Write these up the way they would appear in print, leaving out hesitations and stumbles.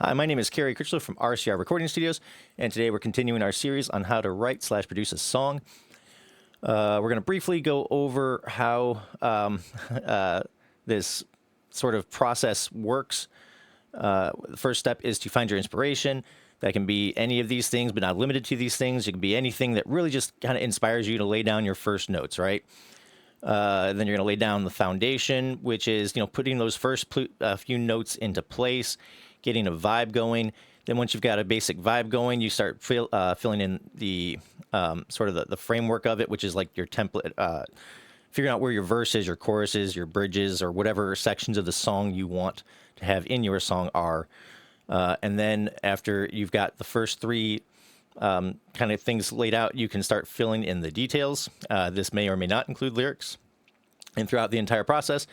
Hi, my name is Kerry Critchlow from RCR Recording Studios, and today we're continuing our series on how to write/produce a song. We're going to briefly go over how this sort of process works. The first step is to find your inspiration. That can be any of these things, but not limited to these things. It can be anything that really just kind of inspires you to lay down your first notes, right? Then you're going to lay down the foundation, which is, putting those first few notes into place, getting a vibe going. Then once you've got a basic vibe going, you start filling in the sort of the framework of it, which is like your template, figuring out where your verses, your choruses, your bridges, or whatever sections of the song you want to have in your song are. And then after you've got the first three kind of things laid out, you can start filling in the details. This may or may not include lyrics. And throughout the entire process,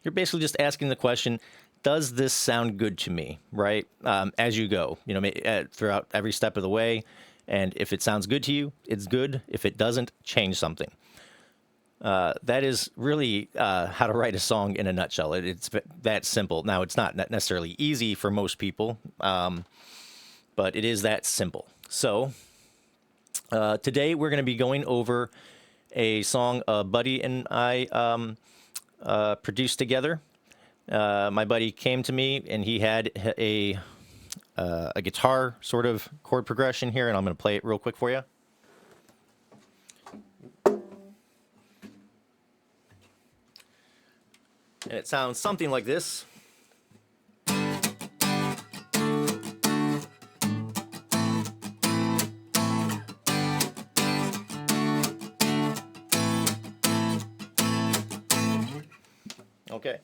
you're basically just asking the question, does this sound good to me, right? As you go, throughout every step of the way. And if it sounds good to you, it's good. If it doesn't, change something. That is really how to write a song in a nutshell. It's that simple. Now, it's not necessarily easy for most people, but it is that simple. So today we're going to be going over a song a buddy and I produced together. My buddy came to me and he had a guitar sort of chord progression here, and I'm going to play it real quick for you. And it sounds something like this. Okay.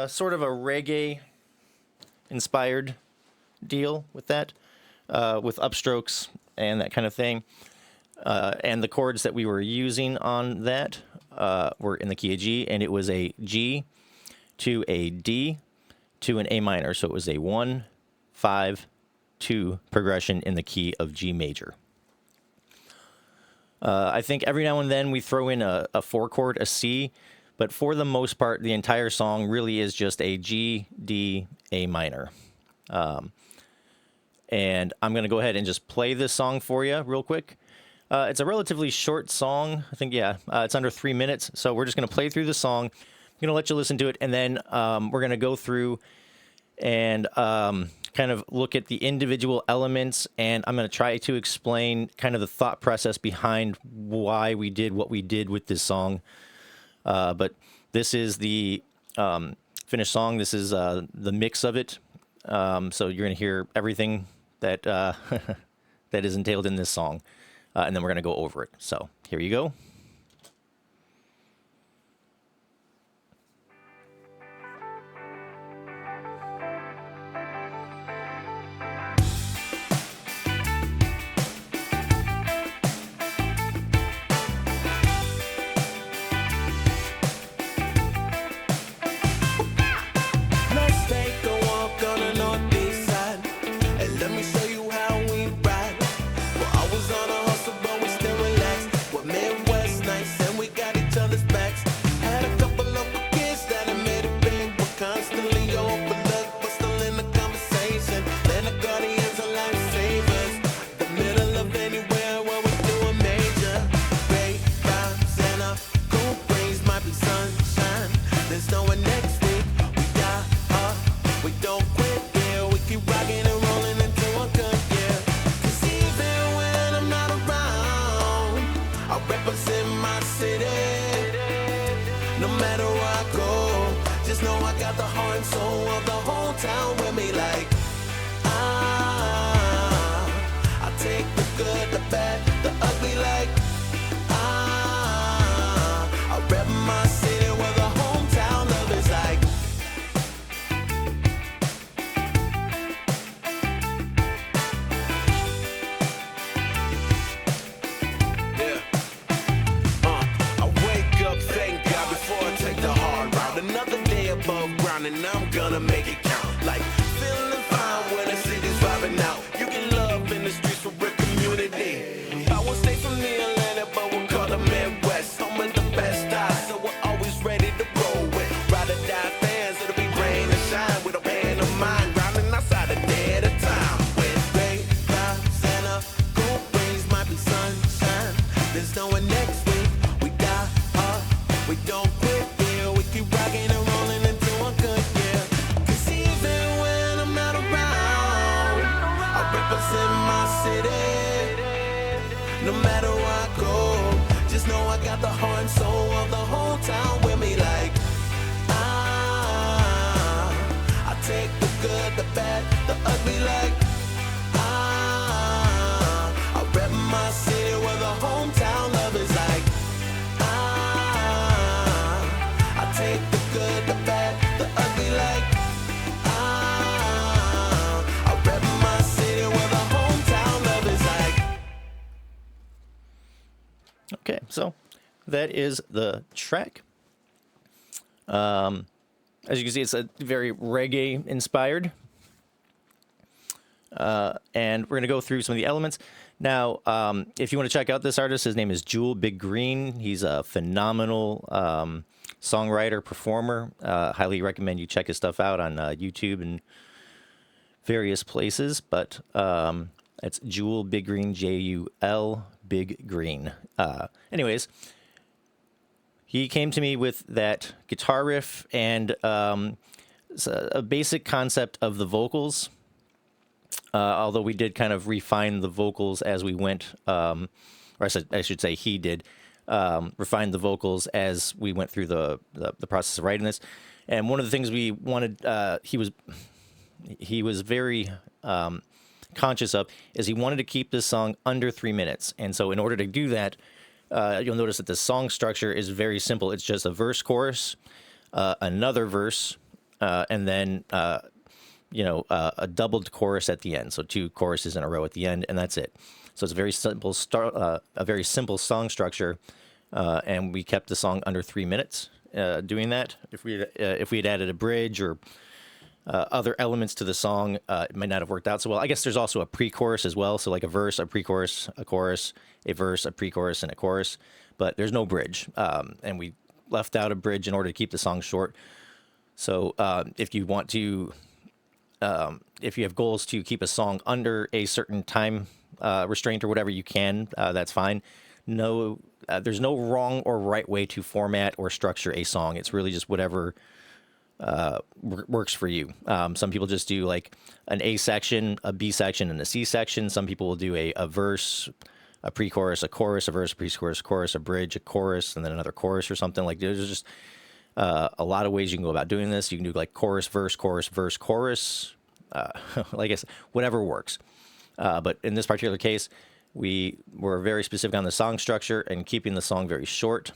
Sort of a reggae-inspired deal with that, with upstrokes and that kind of thing. And the chords that we were using on that were in the key of G, and it was a G to a D to an A minor. So it was a 1, 5, 2 progression in the key of G major. I think every now and then we throw in a 4 chord, a C, but for the most part, the entire song really is just a G, D, A minor. And I'm going to go ahead and just play this song for you real quick. It's a relatively short song. I think, it's under 3 minutes. So we're just going to play through the song. I'm going to let you listen to it, and then we're going to go through and kind of look at the individual elements, and I'm going to try to explain kind of the thought process behind why we did what we did with this song. But this is the finished song. This is the mix of it. So you're going to hear everything that that is entailed in this song. And then we're going to go over it. So here you go. Let's take a walk on the northeast side, and let me show you how we ride. Well, I was on a hustle, but we still relaxed. We're Midwest nights, and we got each other's backs. Had a couple local kids that have made it big. We're constantly overlooked, but still in the conversation. Land of guardians and lifesavers. The middle of anywhere where we do a major. Great vibes and a cool breeze might be sunshine. There's no one next week. We don't quit, yeah. We keep rocking and rolling into a good year. 'Cause even when I'm not around, I represent my city. No matter where I go, just know I got the heart and soul of the whole town with me. Like, I take the good, the bad, the ugly. Like, I rep my city where the hometown love is like. I wake up, thank God, before I take the hard route. Another day above ground, and I'm gonna make it count. Like, feeling fine when the city's vibing out. You get love in the streets for a community. I won't stay from the Atlanta, but we'll call the Midwest. Home of the best eyes, so we're always ready to roll with. Ride or die fans, it'll be rain or shine. We don't pay no mind. take the good, the bad, the ugly like I rep my city where the hometown love is like I take the good, the bad, the ugly like I rep my city where the hometown love is like. Okay, so that is the track. As you can see, it's a very reggae inspired. And we're going to go through some of the elements. Now, if you want to check out this artist, his name is Jewel Big Green. He's a phenomenal songwriter, performer. Highly recommend you check his stuff out on YouTube and various places. But it's Jewel Big Green, Jul Big Green. Anyways, he came to me with that guitar riff and a basic concept of the vocals. Although we did kind of refine the vocals as we went, or I should say he did refine the vocals as we went through the process of writing this. And one of the things we wanted, he was very conscious of, is he wanted to keep this song under 3 minutes. And so in order to do that, you'll notice that the song structure is very simple. It's just a verse, chorus, another verse, and then a doubled chorus at the end. So 2 choruses in a row at the end, and that's it. So it's a very simple song structure, and we kept the song under 3 minutes doing that. If we had added a bridge or other elements to the song, it might not have worked out so well. I guess there's also a pre-chorus as well, so like a verse, a pre-chorus, a chorus, a verse, a pre-chorus, and a chorus, but there's no bridge, and we left out a bridge in order to keep the song short. So if you want to, if you have goals to keep a song under a certain time restraint or whatever, you can, that's fine. No, there's no wrong or right way to format or structure a song. It's really just whatever works for you. Some people just do like an A section, a B section, and a C section. Some people will do a verse, a pre-chorus, a chorus, a verse, a pre-chorus, chorus, a bridge, a chorus, and then another chorus or something. Like there's just a lot of ways you can go about doing this. You can do like chorus, verse, chorus. Like I said, whatever works. But in this particular case, we were very specific on the song structure and keeping the song very short.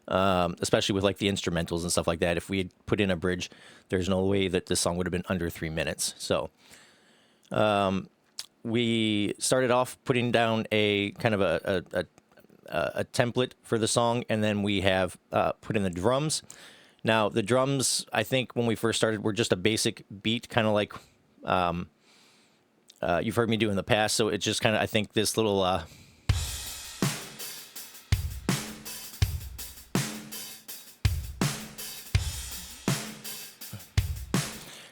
Especially with like the instrumentals and stuff like that. If we had put in a bridge, there's no way that this song would have been under 3 minutes. So we started off putting down a kind of a template for the song, and then we have put in the drums. Now, the drums, I think when we first started, were just a basic beat, kind of like you've heard me do in the past. So it's just kind of, I think, this little...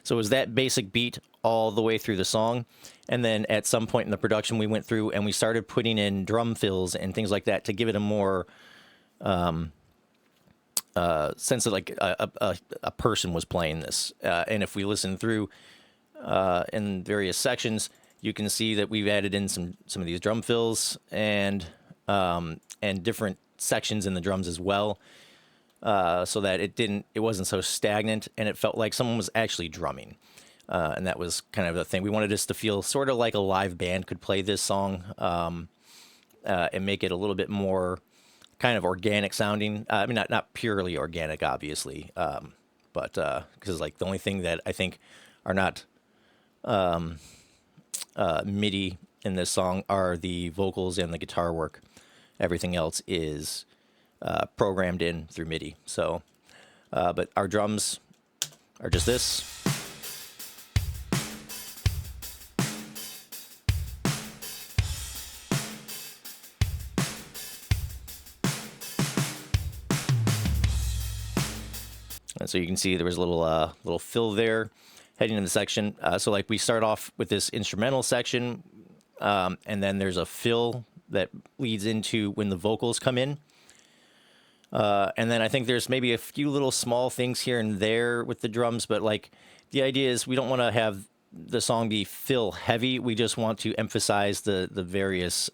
So it was that basic beat all the way through the song. And then at some point in the production, we went through and we started putting in drum fills and things like that to give it a more sense of like a person was playing this. And if we listen through in various sections, you can see that we've added in some of these drum fills and different sections in the drums as well. So that it wasn't so stagnant and it felt like someone was actually drumming. And that was kind of the thing. We wanted this to feel sort of like a live band could play this song, and make it a little bit more kind of organic sounding. I mean, not purely organic, obviously. But, because like the only thing that I think are not, MIDI in this song are the vocals and the guitar work. Everything else is, programmed in through MIDI. So, but our drums are just this. And so you can see there was a little fill there heading in the section. So like we start off with this instrumental section, and then there's a fill that leads into when the vocals come in. And then I think there's maybe a few little small things here and there with the drums, but like the idea is we don't want to have the song be fill heavy. We just want to emphasize the various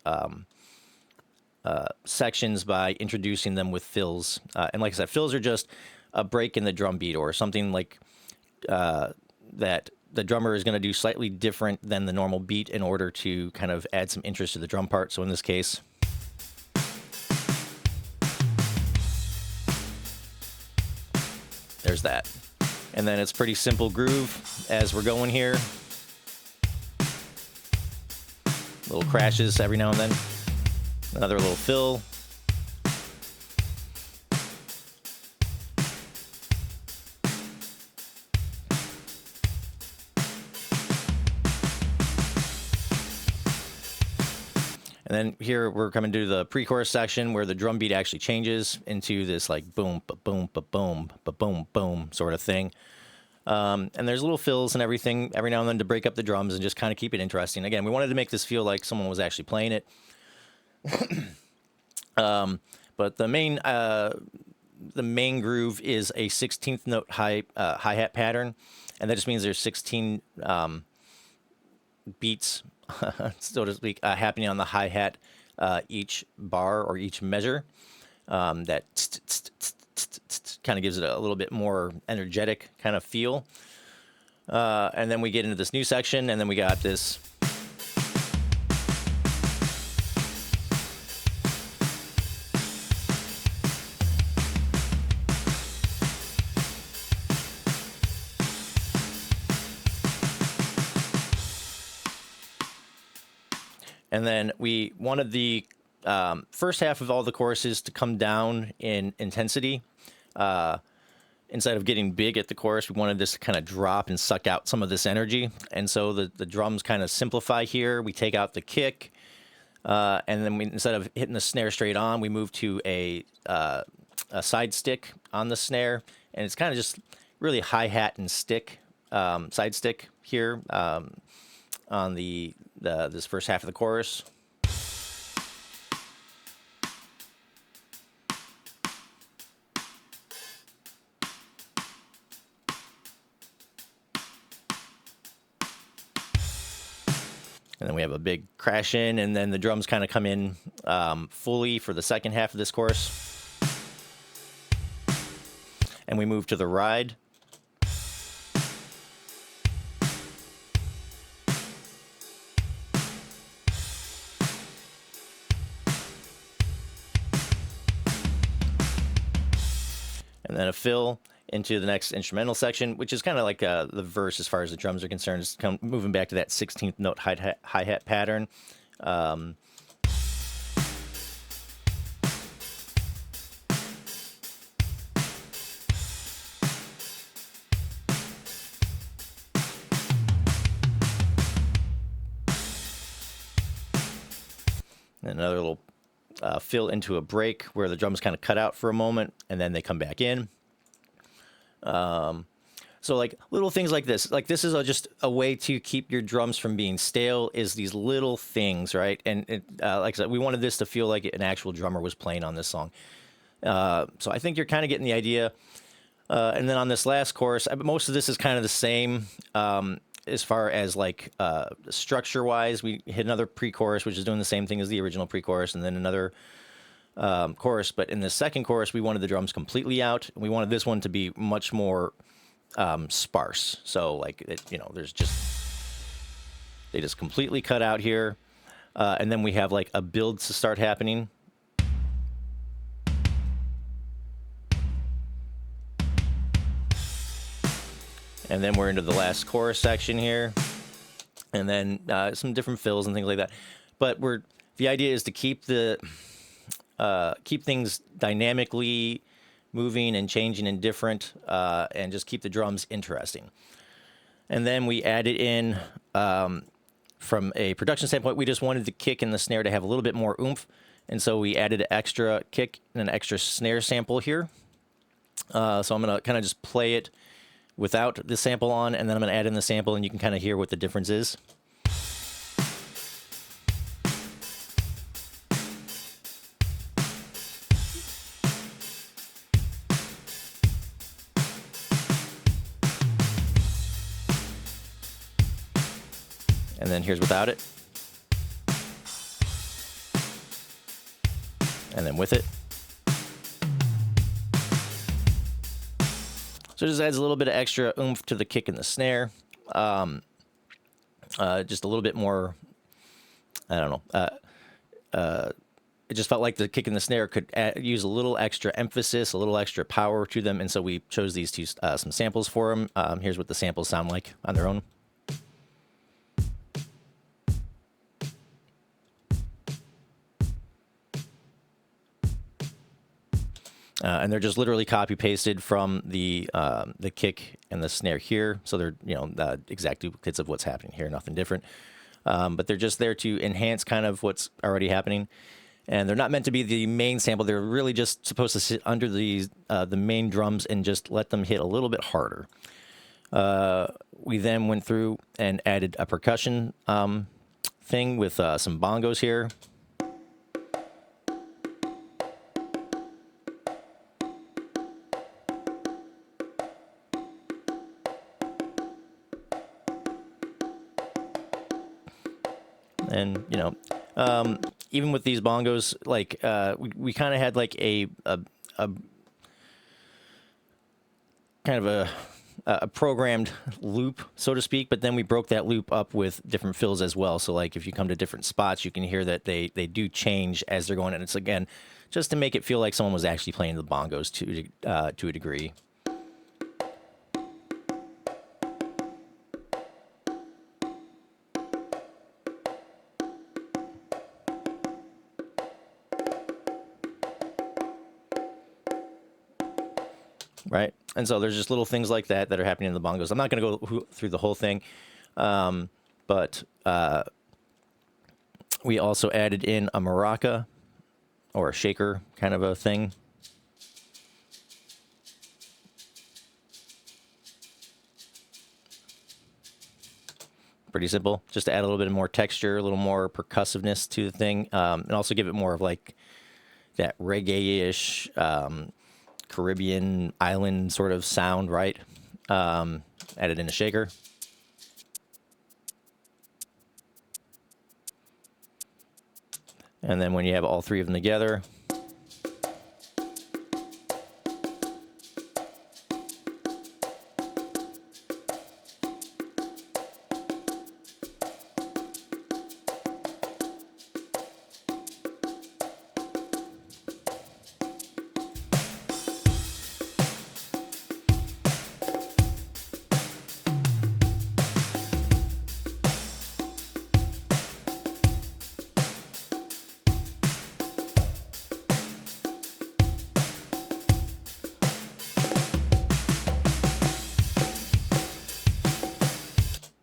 sections by introducing them with fills. And like I said, fills are just a break in the drum beat or something like that the drummer is going to do slightly different than the normal beat in order to kind of add some interest to the drum part. So in this case, there's that. And then it's pretty simple groove as we're going here. Little crashes every now and then. Another little fill. And then here we're coming to the pre-chorus section where the drum beat actually changes into this like boom, ba-boom, ba-boom, ba-boom, boom sort of thing. And there's little fills and everything every now and then to break up the drums and just kind of keep it interesting. Again, we wanted to make this feel like someone was actually playing it. But the main groove is a 16th note hi-hat pattern, and that just means there's 16 beats, so to speak, happening on the hi-hat each bar or each measure. That kind of gives it a little bit more energetic kind of feel. And then we get into this new section, and then we got this. And then we wanted the first half of all the choruses to come down in intensity. Instead of getting big at the chorus, we wanted this to kind of drop and suck out some of this energy. And so the drums kind of simplify here. We take out the kick, and then instead of hitting the snare straight on, we move to a side stick on the snare. And it's kind of just really hi-hat and stick, side stick here on this first half of the chorus. And then we have a big crash in, and then the drums kind of come in fully for the second half of this chorus. And we move to the ride. And then a fill into the next instrumental section, which is kind of like the verse as far as the drums are concerned. It's moving back to that 16th note hi-hat pattern. And another little fill into a break where the drums kind of cut out for a moment and then they come back in. So like little things like this is just a way to keep your drums from being stale, is these little things, right? And like I said, we wanted this to feel like an actual drummer was playing on this song. So I think you're kind of getting the idea. And then on this last chorus, most of this is kind of the same. As far as like structure wise, we hit another pre-chorus, which is doing the same thing as the original pre-chorus, and then another chorus. But in the second chorus, we wanted the drums completely out. We wanted this one to be much more sparse. So like there's they just completely cut out here, and then we have like a build to start happening. And then we're into the last chorus section here, and then some different fills and things like that. But the idea is to keep keep things dynamically moving and changing and different, and just keep the drums interesting. And then we added in, from a production standpoint, we just wanted the kick and the snare to have a little bit more oomph, and so we added an extra kick and an extra snare sample here. So I'm gonna kind of just play it without the sample on, and then I'm going to add in the sample, and you can kind of hear what the difference is. And then here's without it. And then with it. So it just adds a little bit of extra oomph to the kick and the snare. Just a little bit more, I don't know. It just felt like the kick and the snare could use a little extra emphasis, a little extra power to them. And so we chose these two, some samples for them. Here's what the samples sound like on their own. And they're just literally copy pasted from the kick and the snare here. So they're, exact duplicates of what's happening here, nothing different. But they're just there to enhance kind of what's already happening. And they're not meant to be the main sample. They're really just supposed to sit under the main drums and just let them hit a little bit harder. We then went through and added a percussion thing with some bongos here. And, even with these bongos, like, we kind of had like a kind of a programmed loop, so to speak, but then we broke that loop up with different fills as well. So like if you come to different spots, you can hear that they do change as they're going. And it's, again, just to make it feel like someone was actually playing the bongos to a degree. Right. And so there's just little things like that are happening in the bongos. I'm not going to go through the whole thing. But we also added in a maraca or a shaker kind of a thing. Pretty simple. Just to add a little bit more texture, a little more percussiveness to the thing. And also give it more of like that reggae-ish, Caribbean island sort of sound, right? Added in a shaker. And then when you have all three of them together,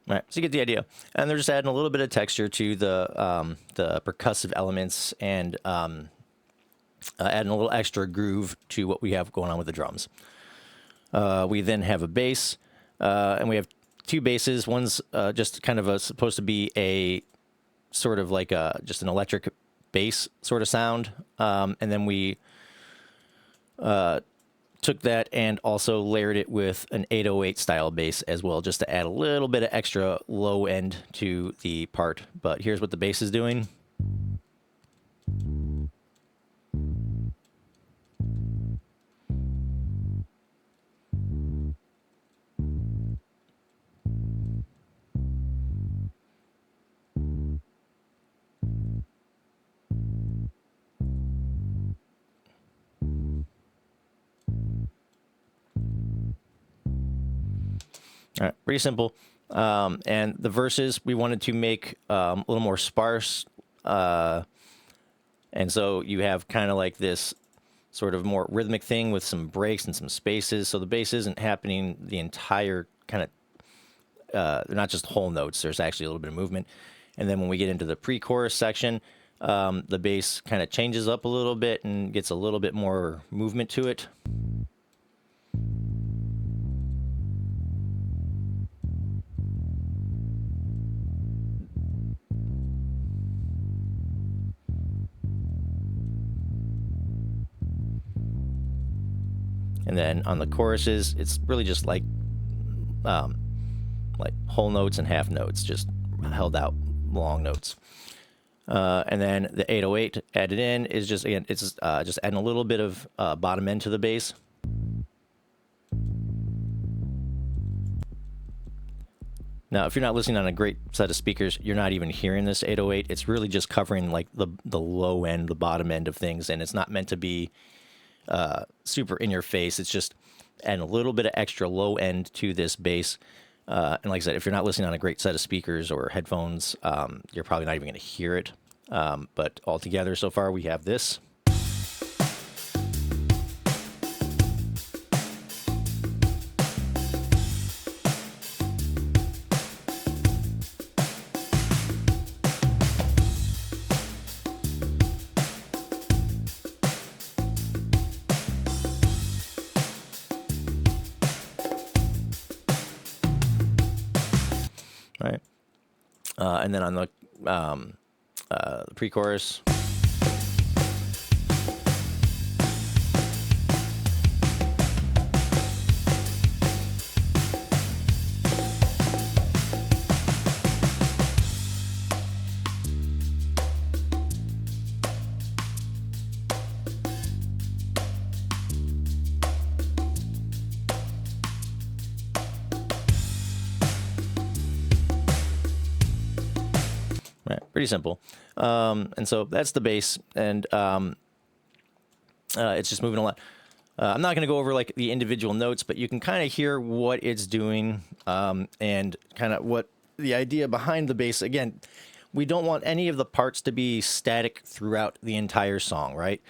all right, so you get the idea. And they're just adding a little bit of texture to the percussive elements and adding a little extra groove to what we have going on with the drums. We then have a bass, and we have two basses. One's just kind of supposed to be a sort of like just an electric bass sort of sound. And then we took that and also layered it with an 808 style bass as well, just to add a little bit of extra low end to the part. But here's what the bass is doing. All right, pretty simple. And the verses we wanted to make a little more sparse. And so you have kind of like this sort of more rhythmic thing with some breaks and some spaces. So the bass isn't happening the entire kind of, they're not just whole notes. There's actually a little bit of movement. And then when we get into the pre-chorus section, the bass kind of changes up a little bit and gets a little bit more movement to it. And then on the choruses, it's really just like whole notes and half notes, just held out long notes. And then the 808 added in is just, again, it's just adding a little bit of bottom end to the bass. Now, if you're not listening on a great set of speakers, you're not even hearing this 808. It's really just covering like the low end, the bottom end of things, and it's not meant to be super in your face. It's just adding a little bit of extra low end to this bass. And like I said, if you're not listening on a great set of speakers or headphones, you're probably not even going to hear it. But altogether, so far, we have this. Right. And then on the pre-chorus. Right, pretty simple. And so that's the bass, and it's just moving a lot. I'm not going to go over like the individual notes, but you can kind of hear what it's doing, and kind of what the idea behind the bass. Again, we don't want any of the parts to be static throughout the entire song, right?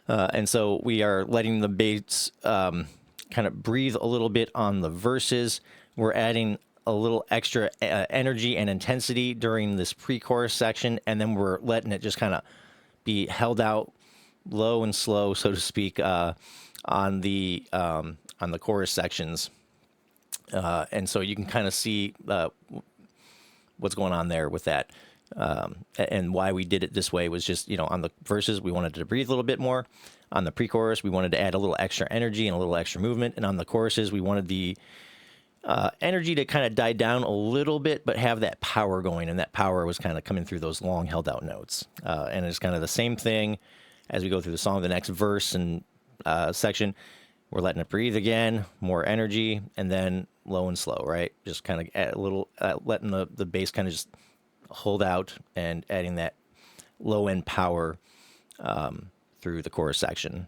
And so we are letting the bass kind of breathe a little bit on the verses. We're adding a little extra energy and intensity during this pre-chorus section, and then we're letting it just kind of be held out low and slow, so to speak, on the chorus sections. And so you can kind of see what's going on there with that. And why we did it this way was just, on the verses, we wanted to breathe a little bit more. On the pre-chorus, we wanted to add a little extra energy and a little extra movement. And on the choruses, we wanted the energy to kind of die down a little bit, but have that power going. And that power was kind of coming through those long held out notes. And it's kind of the same thing as we go through the song. The next verse and section, we're letting it breathe again, more energy, and then low and slow, right? Just kind of add a little, letting the bass kind of just hold out and adding that low end power through the chorus section.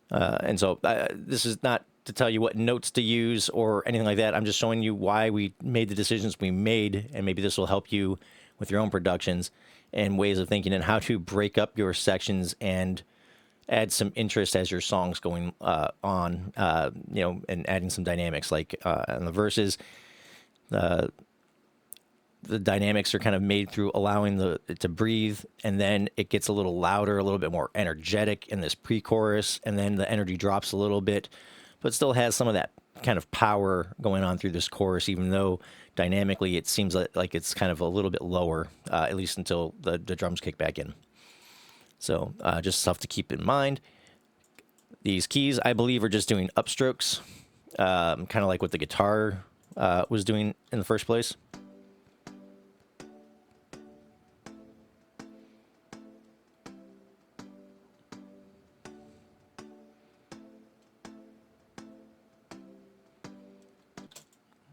And so this is not to tell you what notes to use or anything like that. I'm just showing you why we made the decisions we made, and maybe this will help you with your own productions and ways of thinking and how to break up your sections and add some interest as your song's going on, and adding some dynamics. Like in the verses, the dynamics are kind of made through allowing it to breathe, and then it gets a little louder, a little bit more energetic in this pre-chorus, and then the energy drops a little bit, but still has some of that kind of power going on through this chorus, even though dynamically it seems like it's kind of a little bit lower, at least until the drums kick back in. So just stuff to keep in mind. These keys, I believe, are just doing upstrokes, kind of like what the guitar was doing in the first place.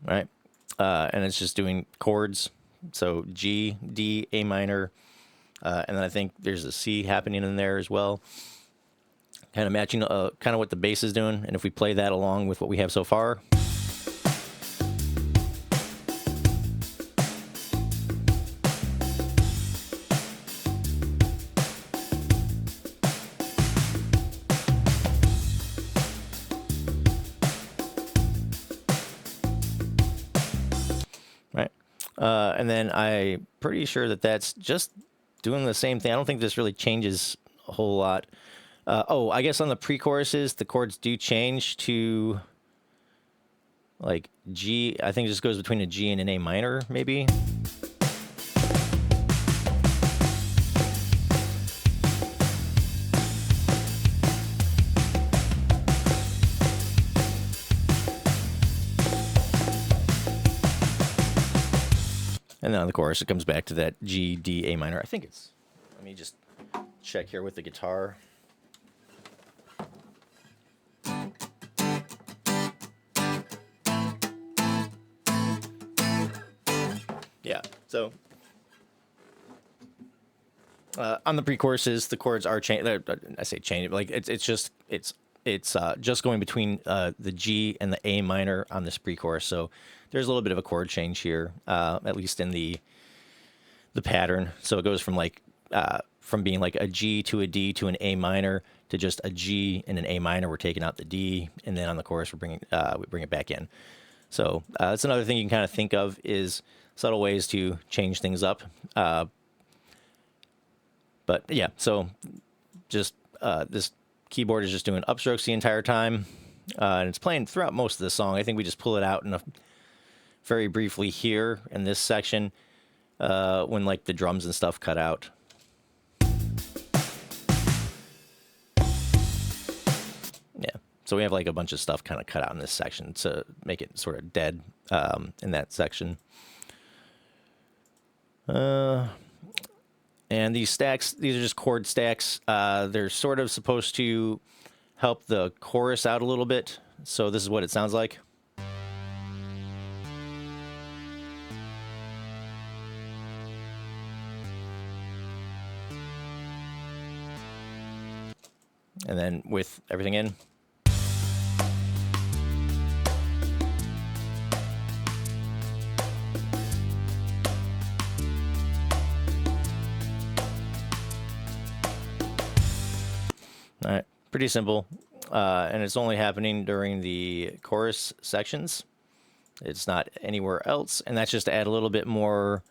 Right, and it's just doing chords, so G, D, A minor, and then I think there's a C happening in there as well, kind of matching kind of what the bass is doing. And if we play that along with what we have so far. Right. And then I'm pretty sure that that's just doing the same thing. I don't think this really changes a whole lot. I guess on the pre-choruses, the chords do change to like G. I think it just goes between a G and an A minor, maybe. And then on the chorus, it comes back to that G, D, A minor. I think it's, let me just check here with the guitar. Yeah. So on the pre-choruses, the chords are changed. I say change, like it's just going between the G and the A minor on this pre-chorus. So there's a little bit of a chord change here, at least in the pattern. So it goes from from being like a G to a D to an A minor to just a G and an A minor. We're taking out the D, and then on the chorus we bring it back in. So that's another thing you can kind of think of is subtle ways to change things up. But yeah, so just this keyboard is just doing upstrokes the entire time, and it's playing throughout most of the song. I think we just pull it out very briefly here in this section when like the drums and stuff cut out. Yeah, so we have like a bunch of stuff kind of cut out in this section to make it sort of dead in that section. And these stacks, these are just chord stacks. They're sort of supposed to help the chorus out a little bit. So this is what it sounds like. And then with everything in. All right, pretty simple, and it's only happening during the chorus sections. It's not anywhere else, and that's just to add a little bit more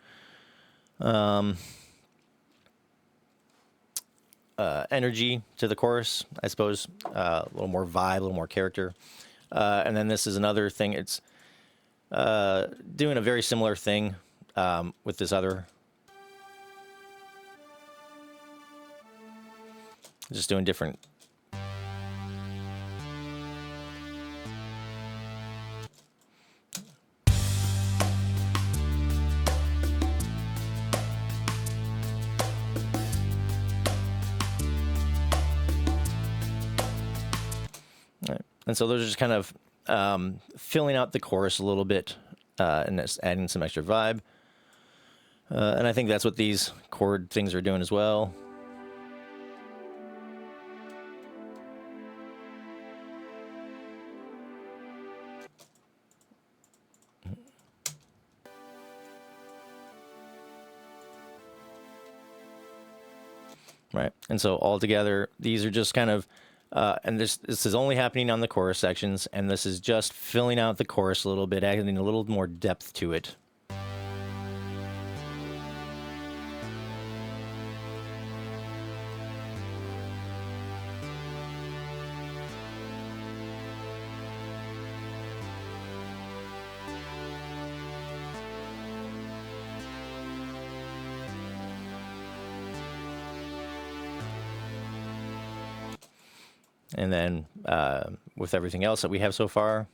energy to the chorus, I suppose. A little more vibe, a little more character. And then this is another thing. It's doing a very similar thing with this other. Just doing different. Right. And so those are just kind of filling out the chorus a little bit and just adding some extra vibe. And I think that's what these chord things are doing as well. Right. And so all together, these are just kind of, and this is only happening on the chorus sections, and this is just filling out the chorus a little bit, adding a little more depth to it. And then with everything else that we have so far.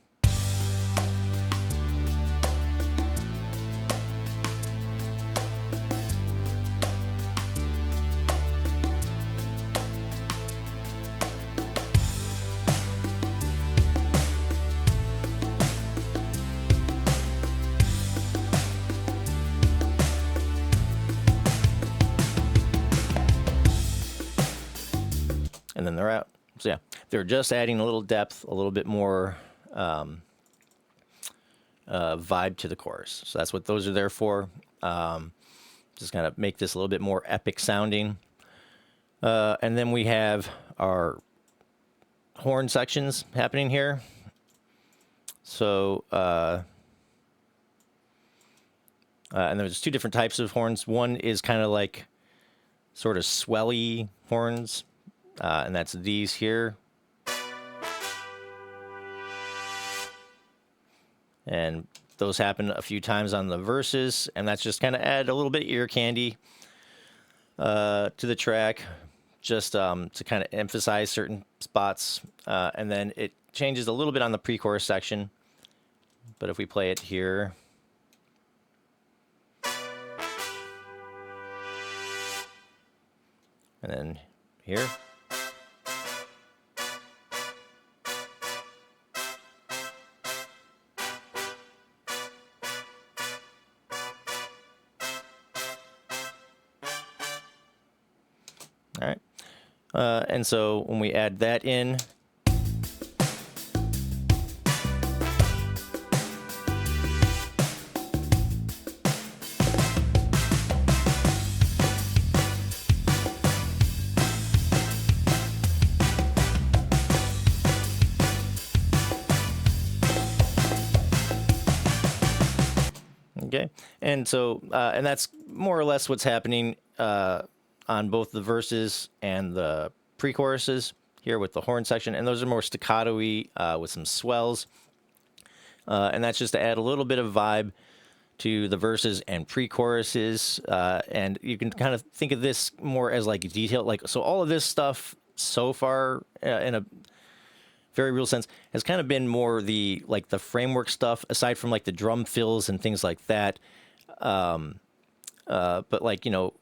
And then they're out. So yeah, they're just adding a little depth, a little bit more vibe to the chorus. So that's what those are there for. Just kind of make this a little bit more epic sounding. And then we have our horn sections happening here. So, and there's two different types of horns. One is kind of like sort of swelly horns. And that's these here. And those happen a few times on the verses, and that's just kind of add a little bit of ear candy to the track, just to kind of emphasize certain spots. And then it changes a little bit on the pre-chorus section. But if we play it here. And then here. All right. And so when we add that in, okay, and so and that's more or less what's happening on both the verses and the pre-choruses here with the horn section, and those are more staccato-y with some swells, and that's just to add a little bit of vibe to the verses and pre-choruses, and you can kind of think of this more as like detail, like so all of this stuff so far in a very real sense has kind of been more the like the framework stuff aside from like the drum fills and things like that, but like, you know,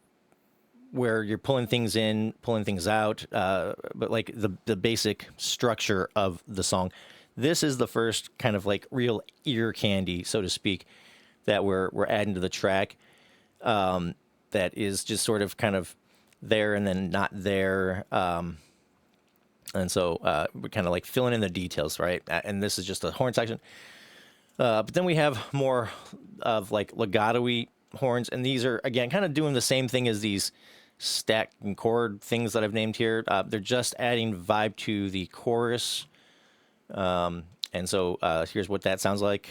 where you're pulling things in, pulling things out, but like the basic structure of the song. This is the first kind of like real ear candy, so to speak, that we're adding to the track. That is just sort of kind of there and then not there. And so we're kind of like filling in the details, right? And this is just a horn section. But then we have more of like legato-y horns, and these are again kind of doing the same thing as these stack and chord things that I've named here. They're just adding vibe to the chorus. And so here's what that sounds like.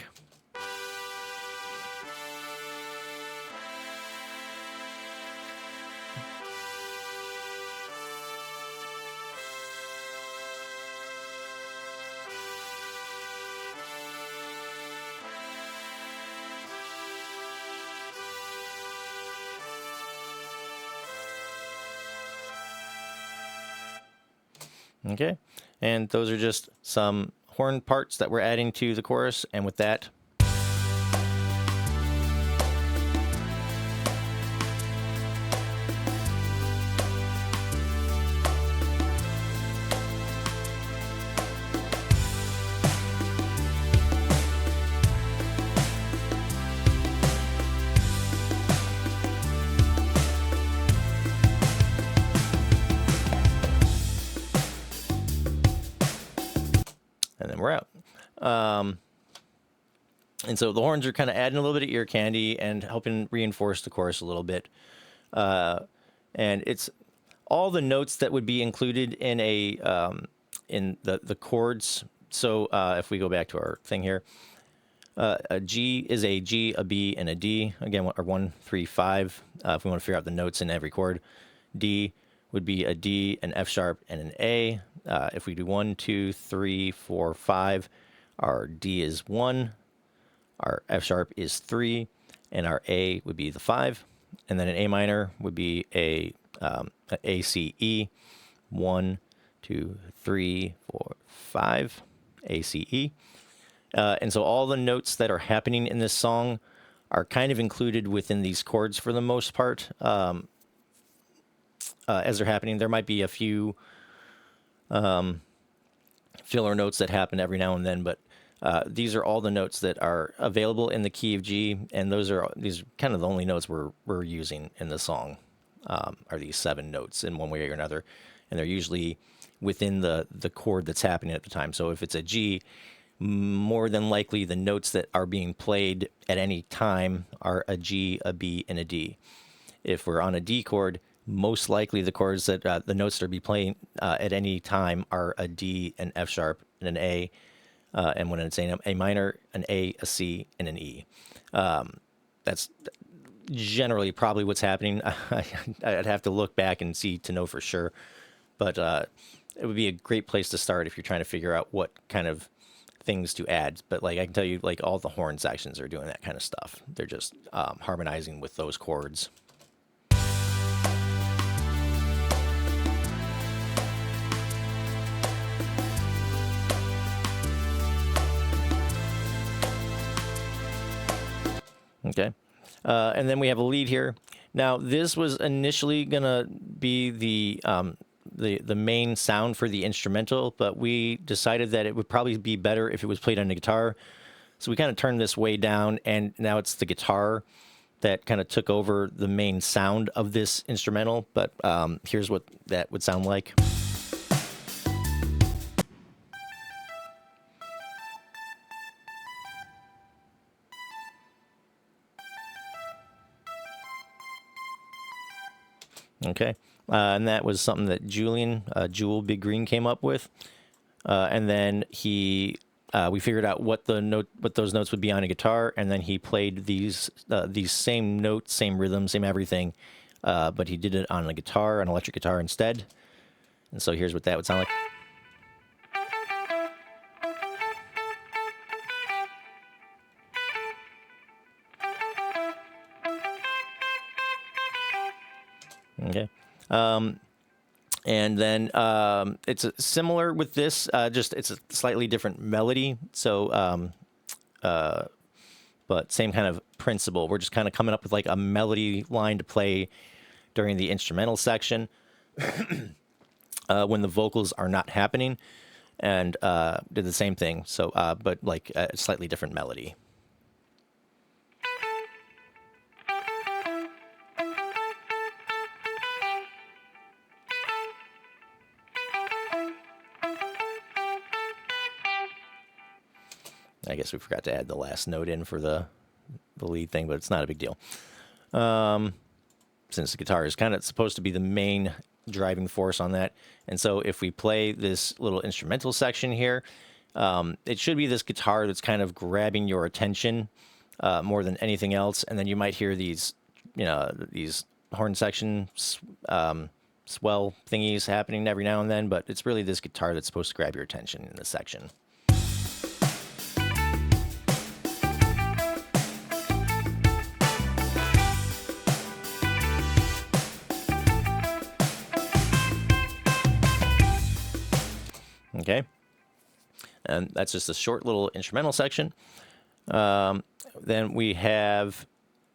Okay, and those are just some horn parts that we're adding to the chorus, and with that, and then we're out. And so the horns are kind of adding a little bit of ear candy and helping reinforce the chorus a little bit. And it's all the notes that would be included in in the chords. So if we go back to our thing here, a G is a G, a B, and a D. Again, or 1, 3, 5. If we want to figure out the notes in every chord, D would be a D, an F sharp, and an A. If we do 1, 2, 3, 4, 5, our D is 1, our F sharp is 3, and our A would be the 5. And then an A minor would be a C E, 1, 2, 3, 4, 5, A C E. And so all the notes that are happening in this song are kind of included within these chords for the most part. As they're happening, there might be a few filler notes that happen every now and then, but these are all the notes that are available in the key of G, and these are kind of the only notes we're using in the song. Are these 7 notes in one way or another, and they're usually within the chord that's happening at the time. So if it's a G, more than likely the notes that are being played at any time are a G, a B, and a D. If we're on a D chord, most likely the chords that the notes that are be playing at any time are a D, an F sharp, and an A. And when it's A minor, an A, a C, and an E. That's generally probably what's happening. I'd have to look back and see to know for sure. But it would be a great place to start if you're trying to figure out what kind of things to add. But like I can tell you, like all the horn sections are doing that kind of stuff. They're just harmonizing with those chords. Okay. And then we have a lead here. Now, this was initially going to be the main sound for the instrumental, but we decided that it would probably be better if it was played on the guitar. So we kind of turned this way down, and now it's the guitar that kind of took over the main sound of this instrumental, but here's what that would sound like. Okay, and that was something that Jewel Big Green came up with, and then we figured out what those notes would be on a guitar, and then he played these same notes, same rhythm, same everything, but he did it on a guitar, an electric guitar instead. And so here's what that would sound like. Okay. And then it's similar with this, just it's a slightly different melody. So, but same kind of principle. We're just kind of coming up with like a melody line to play during the instrumental section when the vocals are not happening, and did the same thing. So, but like a slightly different melody. I guess we forgot to add the last note in for the lead thing, but it's not a big deal. Since the guitar is kind of supposed to be the main driving force on that. And so if we play this little instrumental section here, it should be this guitar that's kind of grabbing your attention more than anything else. And then you might hear these, these horn section swell thingies happening every now and then, but it's really this guitar that's supposed to grab your attention in this section. Okay, and that's just a short little instrumental section. Then we have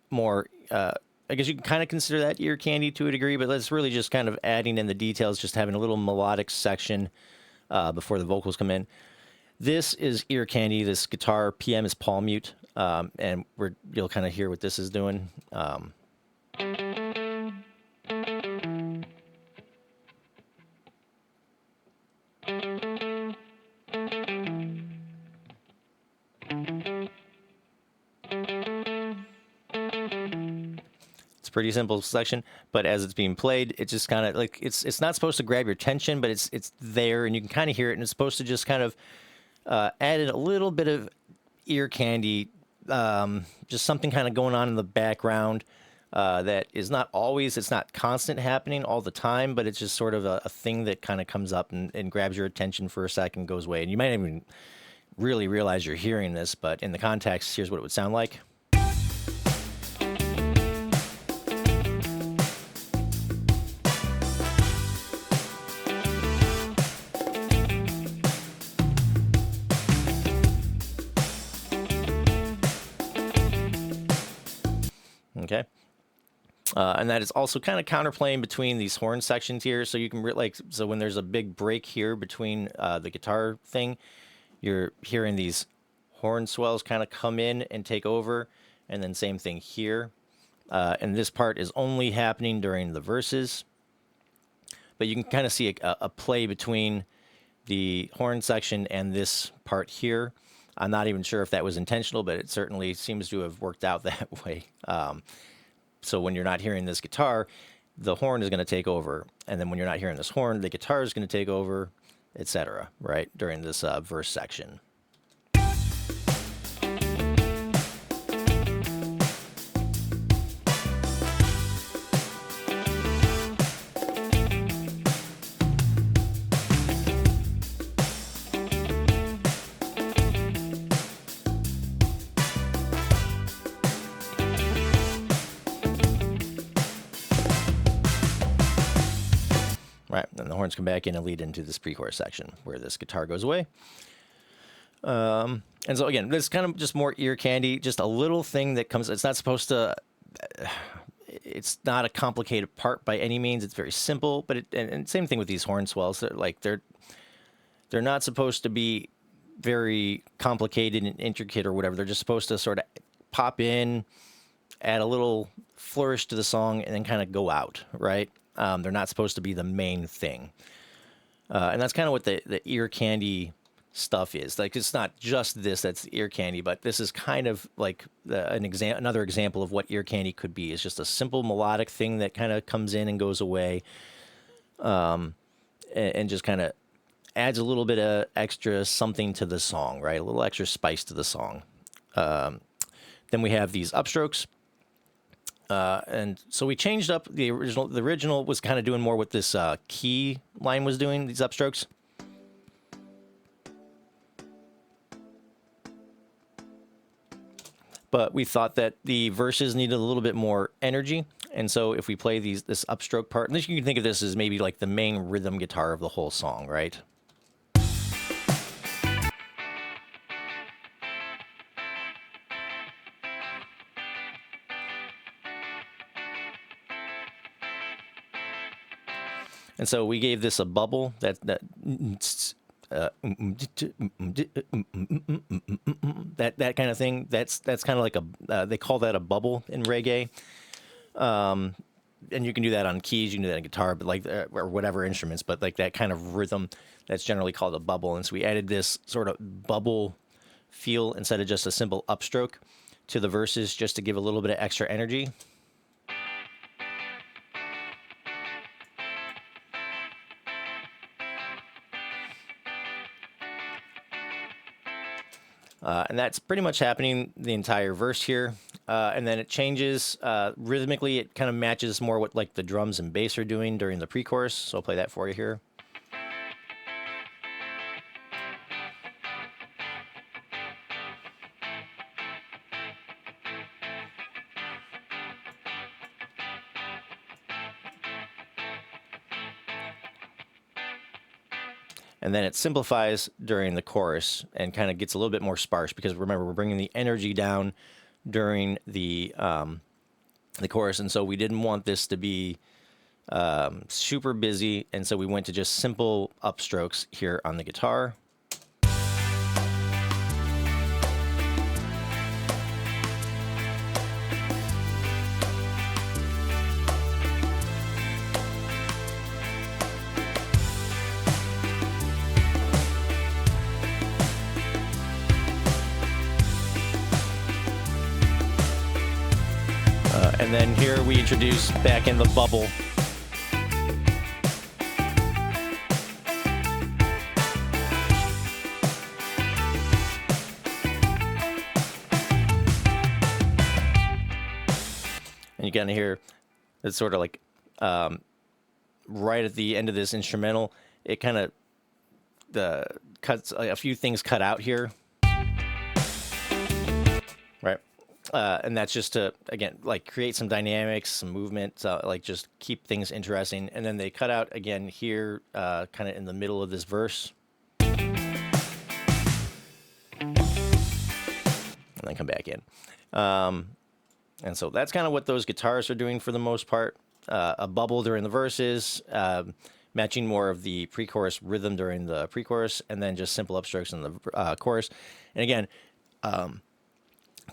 more, I guess you can kind of consider that ear candy to a degree, but that's really just kind of adding in the details, just having a little melodic section before the vocals come in. This is ear candy. This guitar PM is palm mute, and you'll kind of hear what this is doing. Pretty simple section, but as it's being played, it's just kind of like it's not supposed to grab your attention, but it's there, and you can kind of hear it, and it's supposed to just kind of add in a little bit of ear candy, just something kind of going on in the background that is not always, it's not constant happening all the time, but it's just sort of a thing that kind of comes up and grabs your attention for a second, goes away, and you might not even really realize you're hearing this, but in the context, here's what it would sound like. Okay, and that is also kind of counterplaying between these horn sections here. So you can so when there's a big break here between the guitar thing, you're hearing these horn swells kind of come in and take over, and then same thing here. And this part is only happening during the verses, but you can kind of see a play between the horn section and this part here. I'm not even sure if that was intentional, but it certainly seems to have worked out that way. So when you're not hearing this guitar, the horn is going to take over. And then when you're not hearing this horn, the guitar is going to take over, etc., right, during this verse section. Right, then the horns come back in and lead into this pre-chorus section where this guitar goes away. And so again, this kind of just more ear candy, just a little thing that comes. It's not supposed to. It's not a complicated part by any means. It's very simple, but and same thing with these horn swells. They're not supposed to be very complicated and intricate or whatever. They're just supposed to sort of pop in, add a little flourish to the song, and then kind of go out, right? They're not supposed to be the main thing. And that's kind of what the ear candy stuff is. Like, it's not just this that's ear candy, but this is kind of like another example of what ear candy could be. It's just a simple melodic thing that kind of comes in and goes away, and just kind of adds a little bit of extra something to the song, right? A little extra spice to the song. Then we have these upstrokes. And so we changed up the original. The original was kind of doing more what this key line was doing, these upstrokes. But we thought that the verses needed a little bit more energy. And so if we play this upstroke part, and you can think of this as maybe like the main rhythm guitar of the whole song, right? And so we gave this a bubble that kind of thing. That's kind of like they call that a bubble in reggae. And you can do that on keys, you can do that on guitar, but like or whatever instruments. But like that kind of rhythm, that's generally called a bubble. And so we added this sort of bubble feel instead of just a simple upstroke to the verses, just to give a little bit of extra energy. And that's pretty much happening the entire verse here. And then it changes rhythmically. It kind of matches more what like the drums and bass are doing during the pre-chorus. So I'll play that for you here. And then it simplifies during the chorus and kind of gets a little bit more sparse, because remember, we're bringing the energy down during the chorus, and so we didn't want this to be super busy, and so we went to just simple upstrokes here on the guitar. And then here we introduce back in the bubble. And you kind of hear it's sort of like right at the end of this instrumental, it kind of cuts a few things cut out here. Right. And that's just to, again, like create some dynamics, some movement, like just keep things interesting. And then they cut out again here, kind of in the middle of this verse. And then come back in. And so that's kind of what those guitars are doing for the most part. A bubble during the verses, matching more of the pre-chorus rhythm during the pre-chorus, and then just simple upstrokes in the chorus. And again,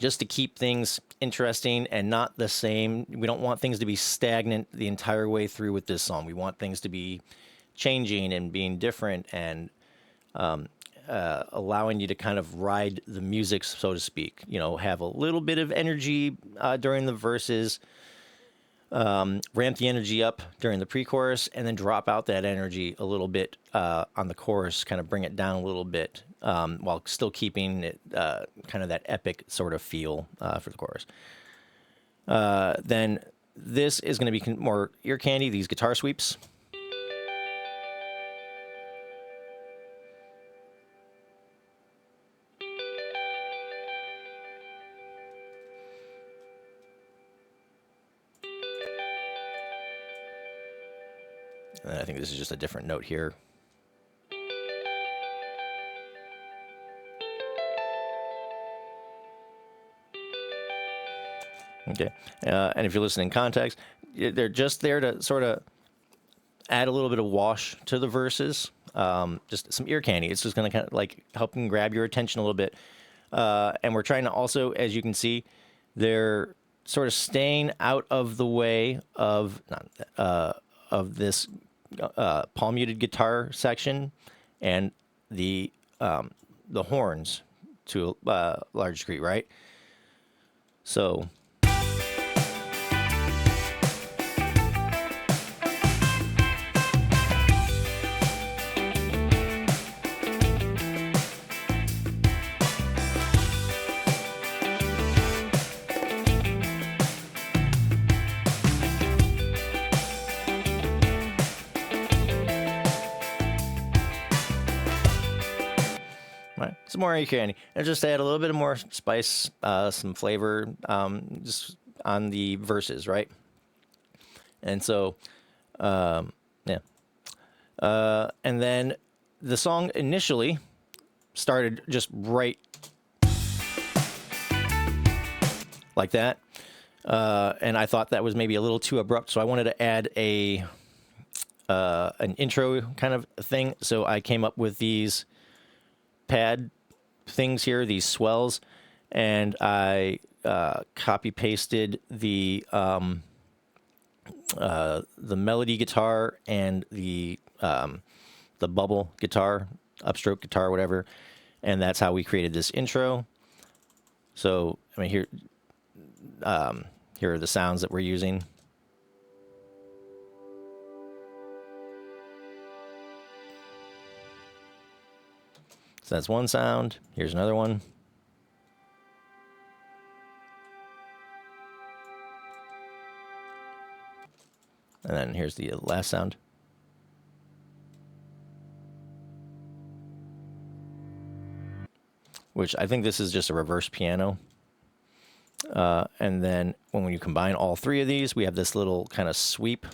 just to keep things interesting and not the same. We don't want things to be stagnant the entire way through with this song. We want things to be changing and being different, and allowing you to kind of ride the music, so to speak. You know, have a little bit of energy during the verses, ramp the energy up during the pre-chorus, and then drop out that energy a little bit on the chorus, kind of bring it down a little bit, while still keeping it kind of that epic sort of feel for the chorus. Then this is going to be more ear candy, these guitar sweeps. And I think this is just a different note here. Okay, and if you're listening in context, they're just there to sort of add a little bit of wash to the verses, just some ear candy. It's just going to kind of like help them grab your attention a little bit. And we're trying to also, as you can see, they're sort of staying out of the way of this palm muted guitar section and the horns to a large degree, right? So. Right. Some more candy, and just add a little bit of more spice, some flavor, just on the verses, right? And so, yeah. And then the song initially started just right like that, and I thought that was maybe a little too abrupt, so I wanted to add an intro kind of thing. So I came up with these pad things here, these swells, and I copy pasted the melody guitar and the bubble guitar, upstroke guitar, whatever, and that's how we created this intro. So I mean, here are the sounds that we're using. So that's one sound. Here's another one. And then here's the last sound. Which I think this is just a reverse piano. And then when you combine all three of these, we have this little kind of sweep.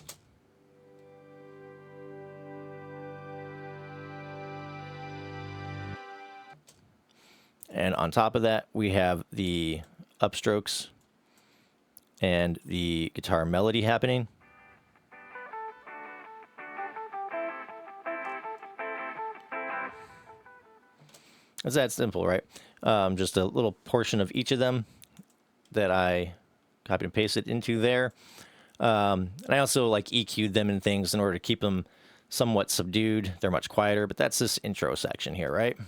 And on top of that, we have the upstrokes and the guitar melody happening. It's that simple, right? Just a little portion of each of them that I copied and pasted into there. And I also like EQ'd them and things in order to keep them somewhat subdued. They're much quieter, but that's this intro section here, right?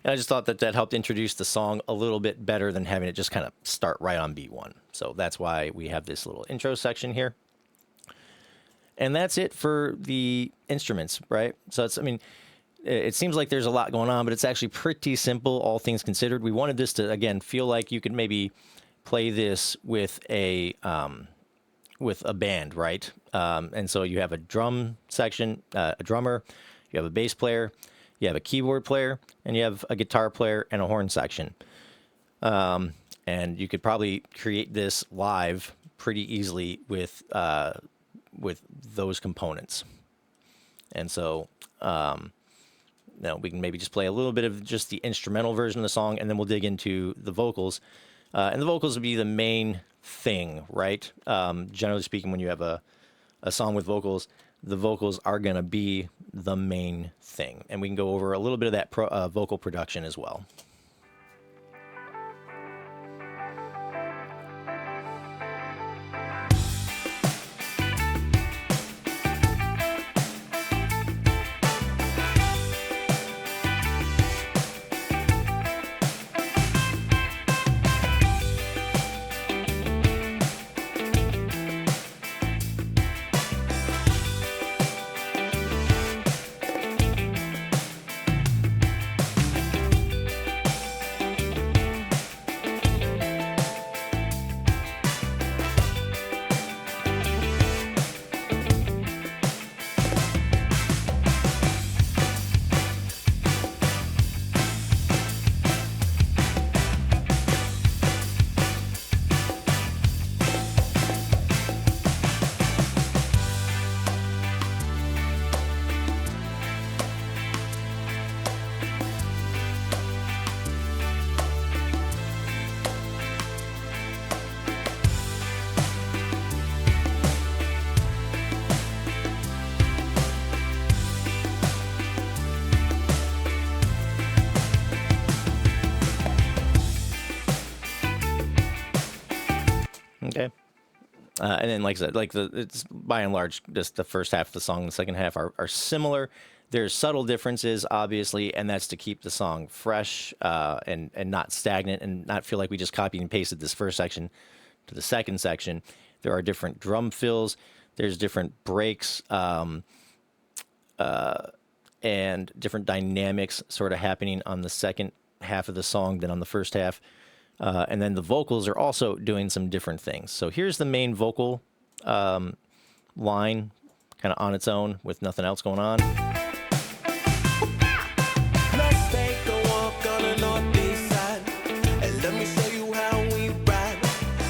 And I just thought that helped introduce the song a little bit better than having it just kind of start right on B1. So that's why we have this little intro section here. And that's it for the instruments, right? So it's, I mean, it seems like there's a lot going on, but it's actually pretty simple, all things considered. We wanted this to, again, feel like you could maybe play this with a band, right? And so you have a drum section, a drummer, you have a bass player, you have a keyboard player, and you have a guitar player and a horn section. And you could probably create this live pretty easily with those components. And so, we can maybe just play a little bit of just the instrumental version of the song, and then we'll dig into the vocals. And the vocals would be the main thing, right? Generally speaking, when you have a song with vocals, the vocals are going to be the main thing. And we can go over a little bit of that vocal production as well. And then, like I said, it's by and large just the first half of the song, and the second half are similar. There's subtle differences, obviously, and that's to keep the song fresh and not stagnant, and not feel like we just copied and pasted this first section to the second section. There are different drum fills. There's different breaks and different dynamics sort of happening on the second half of the song than on the first half. And then the vocals are also doing some different things. So here's the main vocal line, kind of on its own with nothing else going on. Let's take a walk on the northeast side, and let me show you how we ride.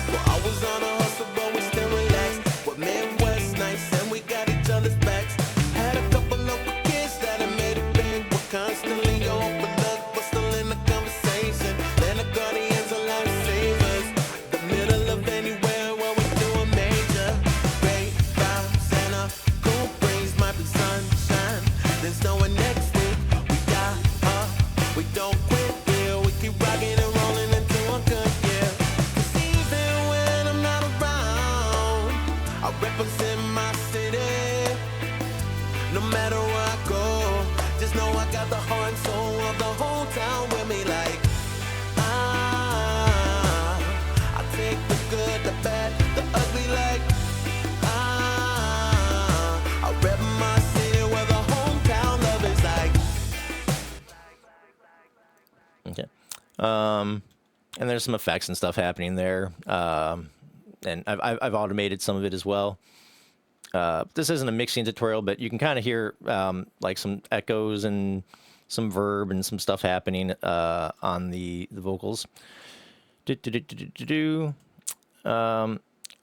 Well, I was on a hustle, but we still relaxed. We're Midwest nights, and we got each other's backs. Had a couple local kids that have made it big. We're constantly overlooked, but still in the conversation. Then the guardians of lifesavers, the middle of anywhere where we're doing major. Great vibes and a cool breeze might be sunshine. Then snowing next week. We don't quit here, we keep rocking and rolling until I'm good, yeah. 'Cause even when I'm not around, I represent my city. No matter where I go, just know I got the heart and soul of the whole town with me. Like, I take the good, the bad, the ugly, like, I rep my city where the hometown love is like. Okay. And there's some effects and stuff happening there. And I've automated some of it as well. This isn't a mixing tutorial, but you can kind of hear like some echoes and some verb and some stuff happening on the vocals. And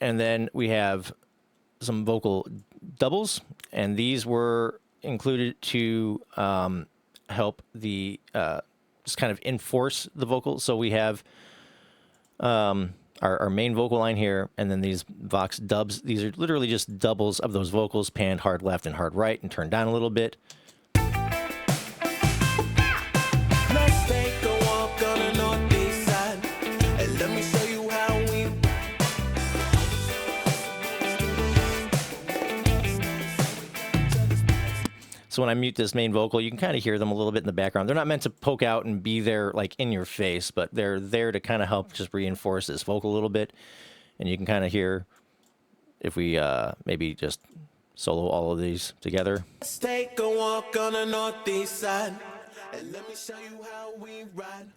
then we have some vocal doubles, and these were included to help the just kind of enforce the vocal. So we have our main vocal line here, and then these Vox dubs. These are literally just doubles of those vocals, panned hard left and hard right and turned down a little bit. Let's take a walk on the northeast side, and let me show you how we. So when I mute this main vocal, you can kind of hear them a little bit in the background. They're not meant to poke out and be there like in your face, but they're there to kind of help just reinforce this vocal a little bit. And you can kind of hear if we maybe just solo all of these together. Let's take a walk on the northeast side, and let me show you how we ride.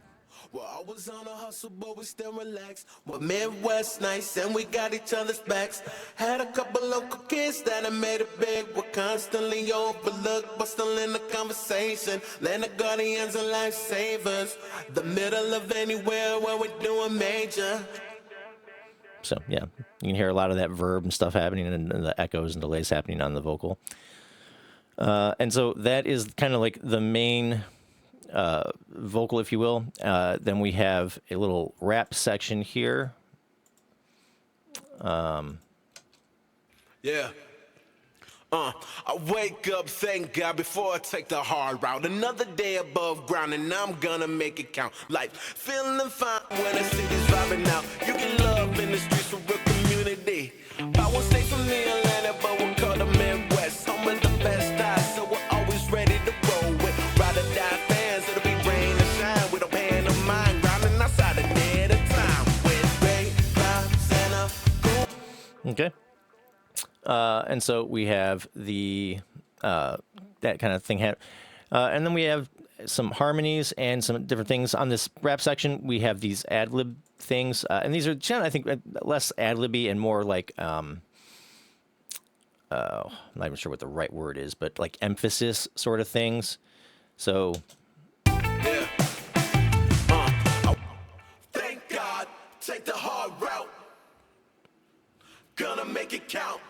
Well, I was on a hustle, but we still relaxed. We're Midwest nights, and we got each other's backs. Had a couple local kids that have made it big. We're constantly overlooked, but still in the conversation. Land the guardians and lifesavers, the middle of anywhere where we're doing major. So yeah, you can hear a lot of that verb and stuff happening, and the echoes and delays happening on the vocal. And so that is kind of like the main vocal, if you will. Then we have a little rap section here. Yeah. I wake up, thank God, before I take the hard route. Another day above ground, and I'm gonna make it count. Life feeling fine when the city's vibing out. You get love in the streets for real community. I won't stay from the Atlanta, but we'll call the Midwest. Home of the best eyes, so we're always ready to roll with. Ride or die fans, it'll be rain or shine. We don't pay no mind, grinding outside the dead of time. With great vibes and a cool. Okay. And so we have the that kind of thing. And then we have some harmonies and some different things on this rap section. We have these ad lib things, and these are, I think, less ad libby and more like I'm not even sure what the right word is, but like emphasis sort of things. So Yeah. Thank God, take the hard route. Gonna make it count.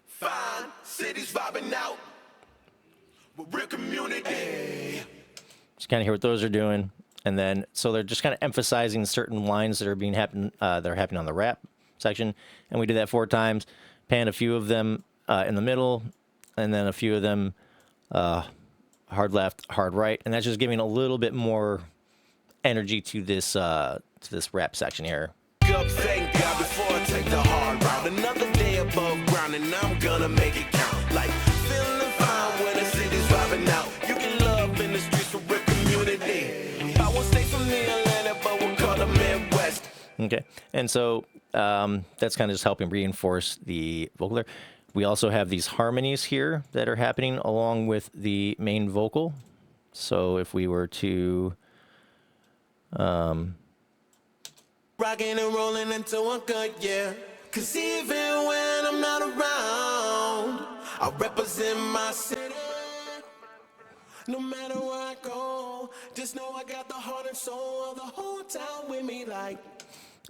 Fine, cities vibing out. We're real community. just kind of hear what those are doing. And then, so they're just kind of emphasizing certain lines that are that are happening on the rap section. And we did that 4 times, panned a few of them in the middle, and then a few of them hard left, hard right. And that's just giving a little bit more energy to this rap section here. Up, thank God, before I take the hard route. Another day above ground and I'm gonna make it count. Like feeling fine when the city's vibing out. You get love in the streets for a community. I won't stay from the Atlanta, but we'll call the Midwest. Okay, and so that's kind of just helping reinforce the vocal there. We also have these harmonies here that are happening along with the main vocal. So if we were to Rocking and rolling until I'm good, yeah. Cause even when I'm not around, I represent my city. No matter where I go, just know I got the heart and soul of the whole town with me, like.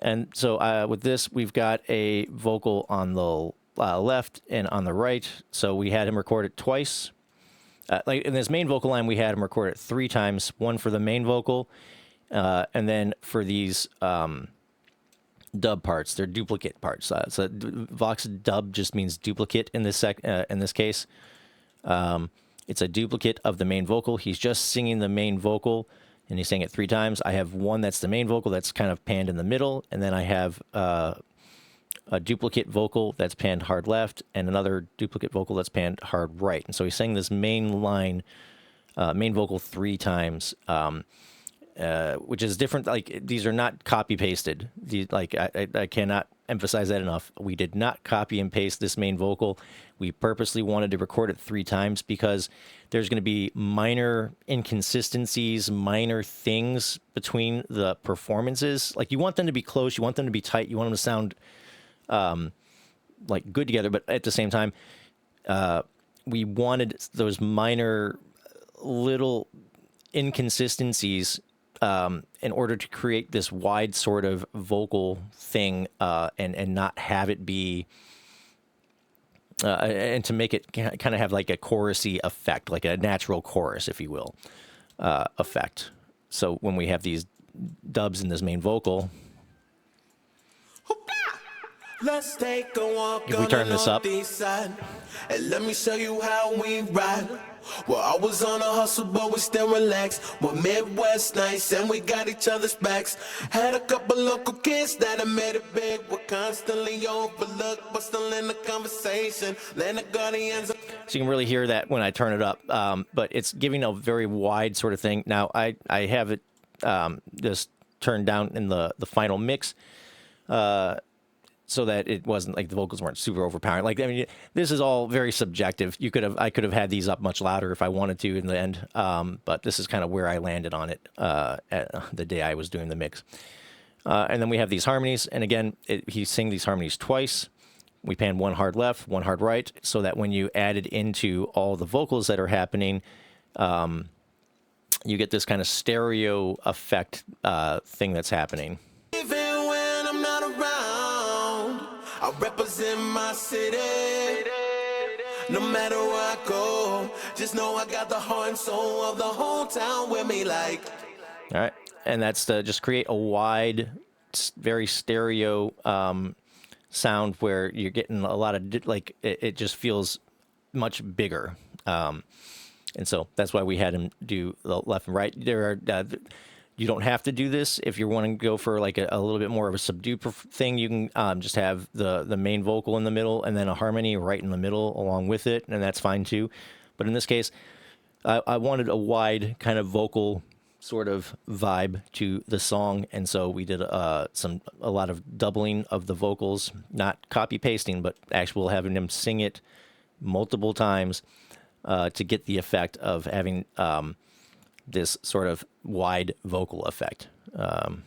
And so with this, we've got a vocal on the left and on the right. So we had him record it twice. Like in this main vocal line, we had him record it 3 times, one for the main vocal, and then for these dub parts, they're duplicate parts. So Vox dub just means duplicate in this case. It's a duplicate of the main vocal. He's just singing the main vocal, and he's saying it 3 times. I have one that's the main vocal that's kind of panned in the middle, and then I have a duplicate vocal that's panned hard left, and another duplicate vocal that's panned hard right. And so he's saying this main line, main vocal 3 times, which is different. Like, these are not copy pasted. I cannot emphasize that enough. We did not copy and paste this main vocal. We purposely wanted to record it 3 times because there's going to be minor inconsistencies, minor things between the performances. Like, you want them to be close, you want them to be tight, you want them to sound like good together, but at the same time, we wanted those minor little inconsistencies in order to create this wide sort of vocal thing, and not have it be, and to make it kind of have like a chorusy effect, like a natural chorus, if you will, effect. So when we have these dubs in this main vocal, Let's take a walk if we turn this up, side, and let me show you how we ride. Well, I was on a hustle, but we still relaxed. We're Midwest nice, and we got each other's backs. Had a couple local kids that have made it big. We're constantly overlooked, but still in the conversation. Land of Guardians. so you can really hear that when I turn it up, but it's giving a very wide sort of thing. Now, I have it just turned down in the final mix, so that it wasn't like the vocals weren't super overpowering. Like, I mean, this is all very subjective. I could have had these up much louder if I wanted to in the end. But this is kind of where I landed on it at the day I was doing the mix. And then we have these harmonies. And again, he's singing these harmonies twice. We pan one hard left, one hard right, so that when you add it into all the vocals that are happening, you get this kind of stereo effect thing that's happening. Even when I'm not around, I represent my city. No matter where I go, just know I got the heart and soul of the whole town with me, like. All right, and that's to just create a wide, very stereo sound where you're getting a lot of, it just feels much bigger. And so that's why we had him do the left and right. There are, you don't have to do this. If you want to go for like a little bit more of a subdued thing, you can just have the main vocal in the middle and then a harmony right in the middle along with it, and that's fine too. But in this case, I wanted a wide kind of vocal sort of vibe to the song, and so we did a lot of doubling of the vocals, not copy pasting, but actual having him sing it multiple times to get the effect of having this sort of wide vocal effect. And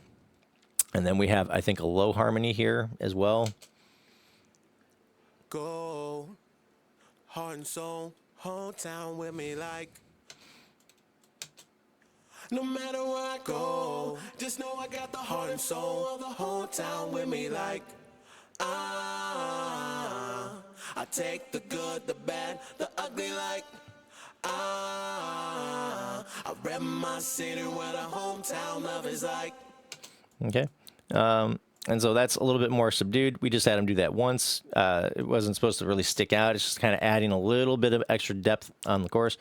then we have, I think, a low harmony here as well. Go, heart and soul, whole town with me, like. No matter where I go, just know I got the heart and soul of the whole town with me, like. I take the good, the bad, the ugly, like. I rep my city where the hometown love is like. Okay. And so that's a little bit more subdued. We just had him do that once. It wasn't supposed to really stick out. It's just kind of adding a little bit of extra depth on the chorus.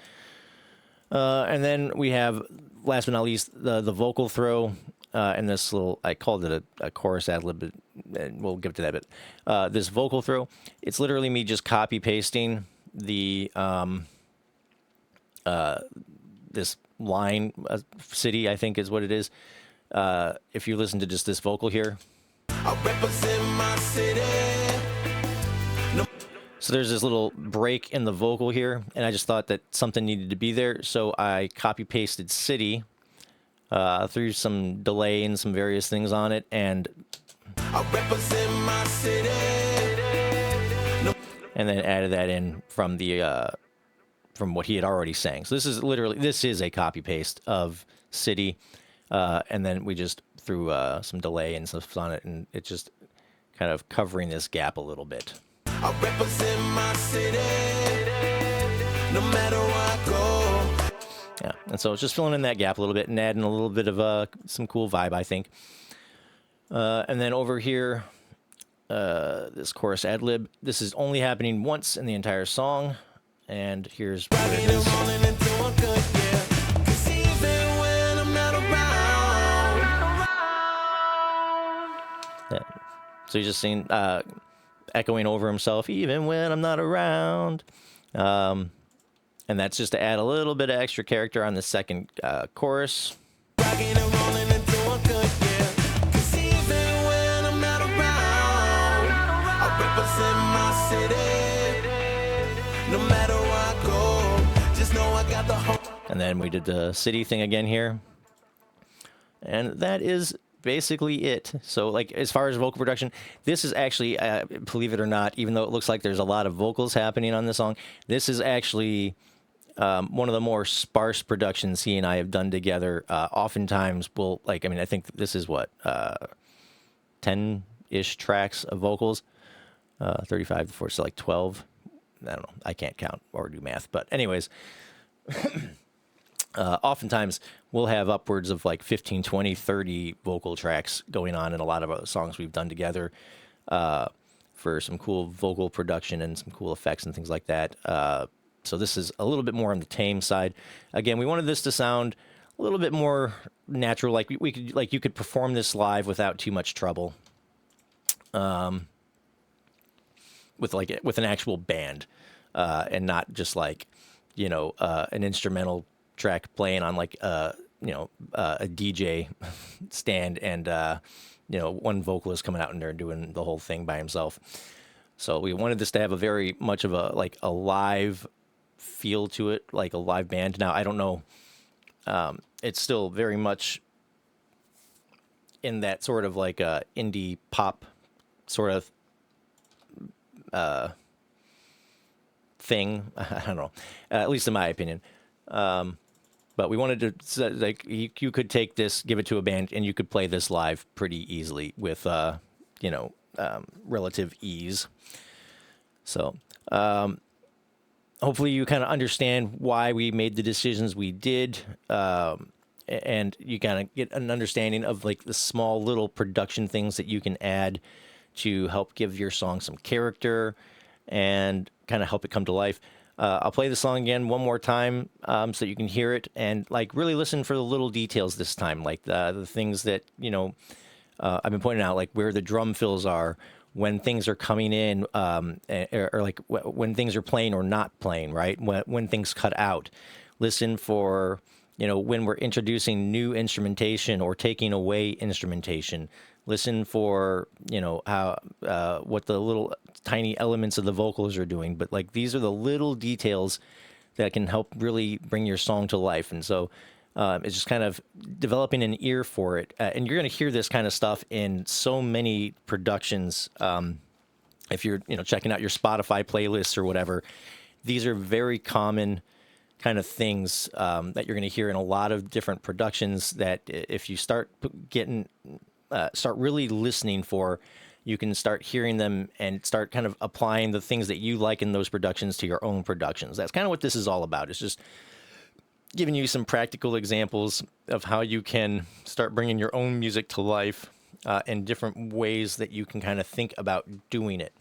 And then we have, last but not least, the vocal throw, and this little, I called it a chorus ad lib, but and we'll get to that. But this vocal throw, it's literally me just copy pasting the this line, city, I think is what it is. If you listen to just this vocal here. I represent my city. So there's this little break in the vocal here, and I just thought that something needed to be there. So I copy pasted city, threw some delay and some various things on it, and I represent my city. and then added that in from the from what he had already sang. So this is a copy paste of city, and then we just threw some delay and stuff on it, and it's just kind of covering this gap a little bit. I represent my city. No matter where I go. Yeah, and so it's just filling in that gap a little bit and adding a little bit of some cool vibe, I think. And then over here, this chorus ad lib. This is only happening once in the entire song, and here's what it Rocking and is. rolling and doing good, yeah. 'Cause even when I'm not around. Yeah. So he's just saying, echoing over himself, even when I'm not around. And that's just to add a little bit of extra character on the second chorus. Rocking and rolling and doing good, yeah. 'Cause even when I'm not around, I represent my city. No matter where I go, just know I got the whole. And then we did the city thing again here. And that is basically it. So, like, as far as vocal production, this is actually, believe it or not, even though it looks like there's a lot of vocals happening on this song, this is actually one of the more sparse productions he and I have done together. Oftentimes, we'll, like, I mean, I think this is what, 10-ish tracks of vocals, 35 to 40, so like 12. I don't know. I can't count or do math. But anyways, oftentimes we'll have upwards of like 15, 20, 30 vocal tracks going on in a lot of other songs we've done together for some cool vocal production and some cool effects and things like that. So this is a little bit more on the tame side. Again, we wanted this to sound a little bit more natural, like we could, like you could perform this live without too much trouble. With an actual band, and not just like, you know, an instrumental track playing on like a DJ stand and one vocalist coming out in there doing the whole thing by himself. So we wanted this to have a very much of a live feel to it, like a live band. Now I don't know, it's still very much in that sort of like indie pop sort of thing. I don't know, at least in my opinion. But we wanted to, like, you could take this, give it to a band, and you could play this live pretty easily with, relative ease. So, hopefully you kind of understand why we made the decisions we did, and you kind of get an understanding of like the small little production things that you can add to help give your song some character and kind of help it come to life. I'll play the song again one more time so that you can hear it and like really listen for the little details this time, like the things that, I've been pointing out, like where the drum fills are, when things are coming in, or like when things are playing or not playing, right? When things cut out. Listen for, when we're introducing new instrumentation or taking away instrumentation. Listen for, how what the little tiny elements of the vocals are doing. But like these are the little details that can help really bring your song to life. And so it's just kind of developing an ear for it. And you're going to hear this kind of stuff in so many productions. If you're, checking out your Spotify playlists or whatever, these are very common kind of things that you're going to hear in a lot of different productions that if you start start really listening for, you can start hearing them and start kind of applying the things that you like in those productions to your own productions. That's kind of what this is all about. It's just giving you some practical examples of how you can start bringing your own music to life in different ways that you can kind of think about doing it.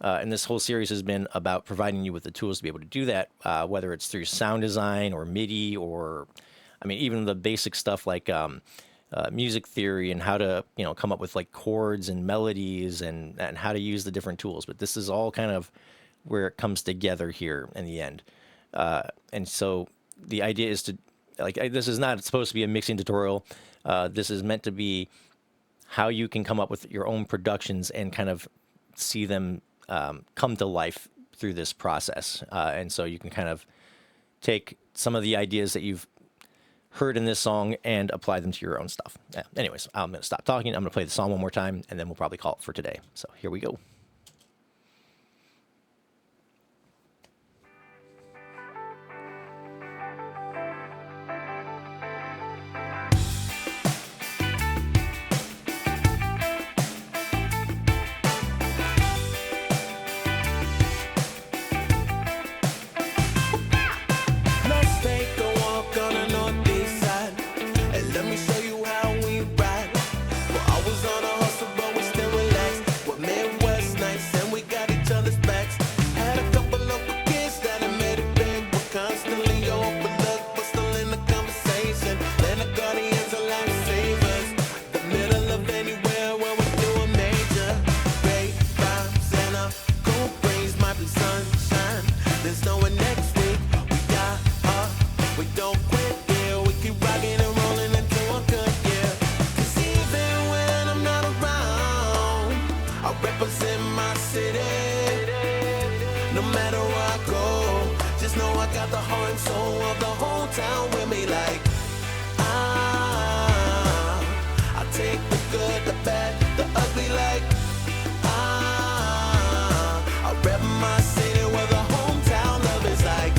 And this whole series has been about providing you with the tools to be able to do that, whether it's through sound design or MIDI or, even the basic stuff like music theory and how to come up with like chords and melodies and how to use the different tools. But this is all kind of where it comes together here in the end. And so the idea is to this is not supposed to be a mixing tutorial. This is meant to be how you can come up with your own productions and kind of see them come to life through this process. And so you can kind of take some of the ideas that you've heard in this song and apply them to your own stuff. Yeah. Anyways, I'm going to stop talking. I'm going to play the song one more time, and then we'll probably call it for today. So here we go. Let's take a walk on the northeast side, and let me show you how we ride. Well, I was on a hustle, but we still relax. We're Midwest nights, and we got each other's backs. Had a couple local kids that have made it big. We're constantly overlooked, but still in the conversation. Then the guardians of lifesavers, the middle of anywhere where we do a major. Great vibes and a cool breeze might be sunshine. There's no one next week. We don't quit, yeah. We keep rocking and rolling until a good year. 'Cause even when I'm not around, I represent my city. No matter where I go, just know I got the heart and soul of the whole town with me. Like, I take the good, the bad, the ugly. Like, I rep my city where the hometown love is like.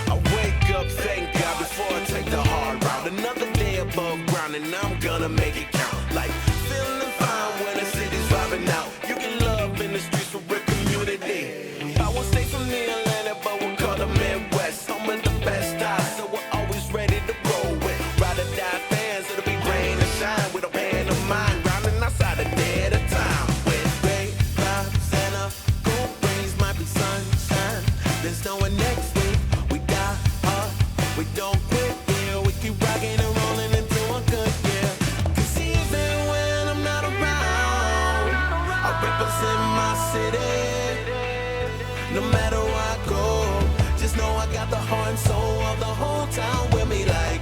I wake up, thank God, before I take the hard route. Another day above ground, and I'm gonna make it count. Like, feeling fine when the city's vibing out. You get love in the streets for a community. I won't stay from the Atlantic, but we'll call the Midwest. Home of the best eyes, so we're always ready to roll with. Ride or die fans, it'll be rain or shine. With a band of mine, grinding outside a day at a time. With great vibes and a cool breeze, might be sunshine. There's no one next week. We die hard, we don't quit, yeah. We keep rocking and rolling into a good year. 'Cause even when I'm not around, I represent my city. No matter where I go, just know I got the heart and soul of the whole town with me. Like,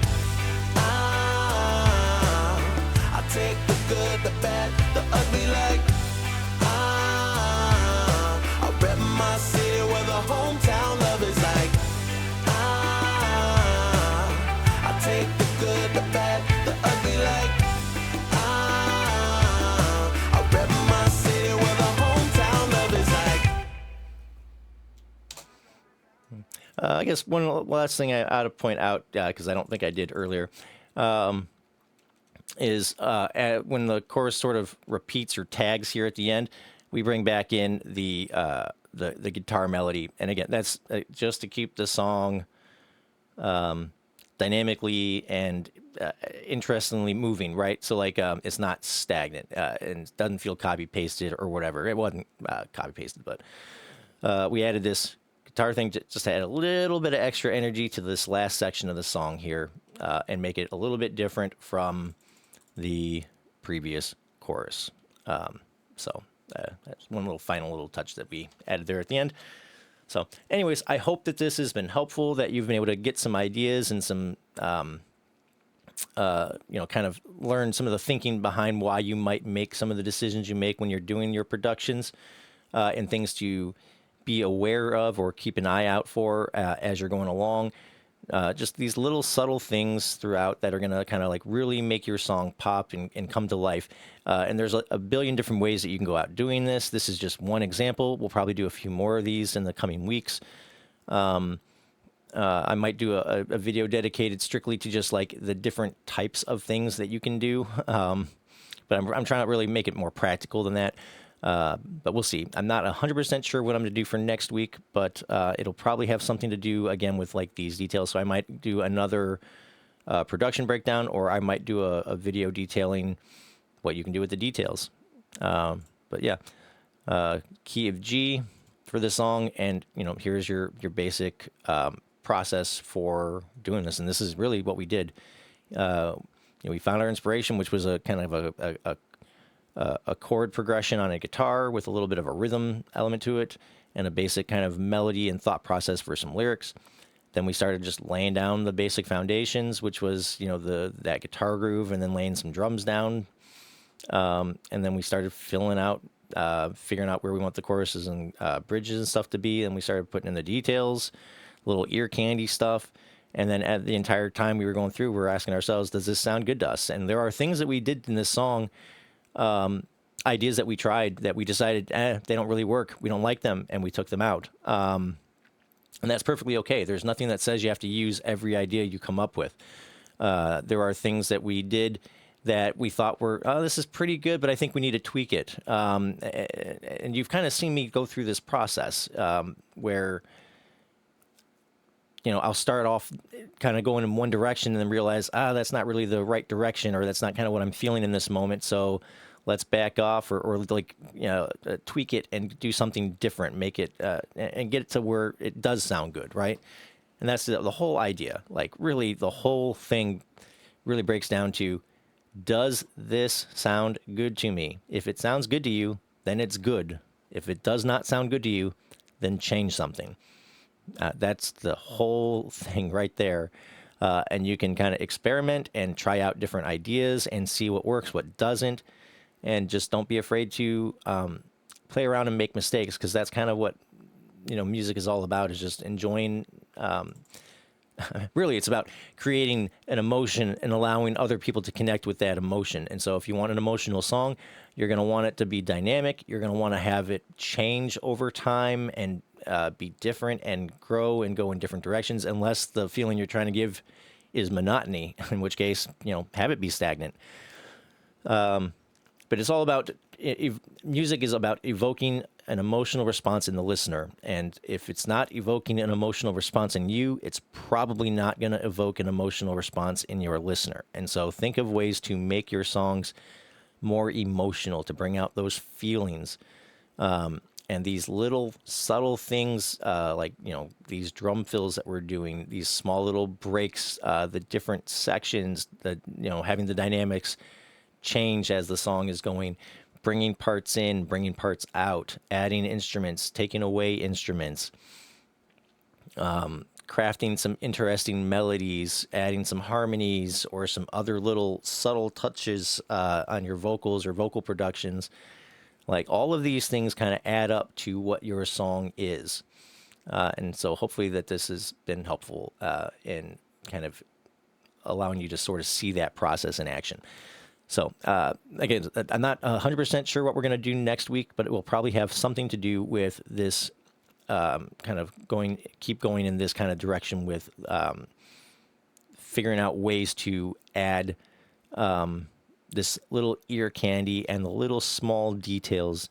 I take the good, the bad, the ugly. Like, I rep my city where the hometown love is like. I take the good, the bad, the ugly. Like, I rep my city where the hometown love is like. I guess one last thing I ought to point out, because I don't think I did earlier, is when the chorus sort of repeats or tags here at the end, we bring back in the guitar melody. And again, that's just to keep the song dynamically and interestingly moving, right? So like it's not stagnant and doesn't feel copy pasted or whatever. It wasn't copy pasted, but we added this guitar thing just to add a little bit of extra energy to this last section of the song here and make it a little bit different from the previous chorus. So that's one little final little touch that we added there at the end. So anyways, I hope that this has been helpful, that you've been able to get some ideas and some, kind of learn some of the thinking behind why you might make some of the decisions you make when you're doing your productions and things to be aware of or keep an eye out for as you're going along. Just these little subtle things throughout that are going to kind of like really make your song pop and come to life. And there's a billion different ways that you can go out doing this. This is just one example. We'll probably do a few more of these in the coming weeks. I might do a video dedicated strictly to just like the different types of things that you can do. But I'm trying to really make it more practical than that. But we'll see. I'm not 100% sure what I'm going to do for next week, but it'll probably have something to do, again, with like these details. So I might do another production breakdown, or I might do a video detailing what you can do with the details. But yeah, key of G for the song, and here's your basic process for doing this. And this is really what we did. We found our inspiration, which was a kind of a chord progression on a guitar with a little bit of a rhythm element to it, and a basic kind of melody and thought process for some lyrics. Then we started just laying down the basic foundations, which was that guitar groove, and then laying some drums down. And then we started filling out, figuring out where we want the choruses and bridges and stuff to be. And we started putting in the details, little ear candy stuff. And then at the entire time we were going through, we were asking ourselves, does this sound good to us? And there are things that we did in this song, ideas that we tried that we decided, they don't really work. We don't like them. And we took them out. And that's perfectly okay. There's nothing that says you have to use every idea you come up with. There are things that we did that we thought were, this is pretty good, but I think we need to tweak it. And you've kind of seen me go through this process where, I'll start off kind of going in one direction and then realize, that's not really the right direction, or that's not kind of what I'm feeling in this moment. So let's back off or tweak it and do something different, make it, and get it to where it does sound good, right? And that's the whole idea. Like, really, the whole thing really breaks down to, does this sound good to me? If it sounds good to you, then it's good. If it does not sound good to you, then change something. That's the whole thing right there. And you can kind of experiment and try out different ideas and see what works, what doesn't. And just don't be afraid to play around and make mistakes, because that's kind of what music is all about, is just enjoying. Really, it's about creating an emotion and allowing other people to connect with that emotion. And so if you want an emotional song, you're going to want it to be dynamic. You're going to want to have it change over time and be different and grow and go in different directions, unless the feeling you're trying to give is monotony, in which case, have it be stagnant. But it's all about, music is about evoking an emotional response in the listener. And if it's not evoking an emotional response in you, it's probably not going to evoke an emotional response in your listener. And so think of ways to make your songs more emotional, to bring out those feelings. And these little subtle things, like, these drum fills that we're doing, these small little breaks, the different sections, having the dynamics change as the song is going, bringing parts in, bringing parts out, adding instruments, taking away instruments, crafting some interesting melodies, adding some harmonies or some other little subtle touches on your vocals or vocal productions. Like, all of these things kind of add up to what your song is. And so hopefully that this has been helpful in kind of allowing you to sort of see that process in action. So, again, I'm not 100% sure what we're going to do next week, but it will probably have something to do with this kind of keep going in this kind of direction with figuring out ways to add this little ear candy and the little small details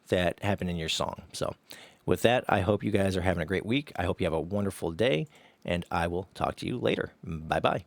that happen in your song. So, with that, I hope you guys are having a great week. I hope you have a wonderful day, and I will talk to you later. Bye-bye.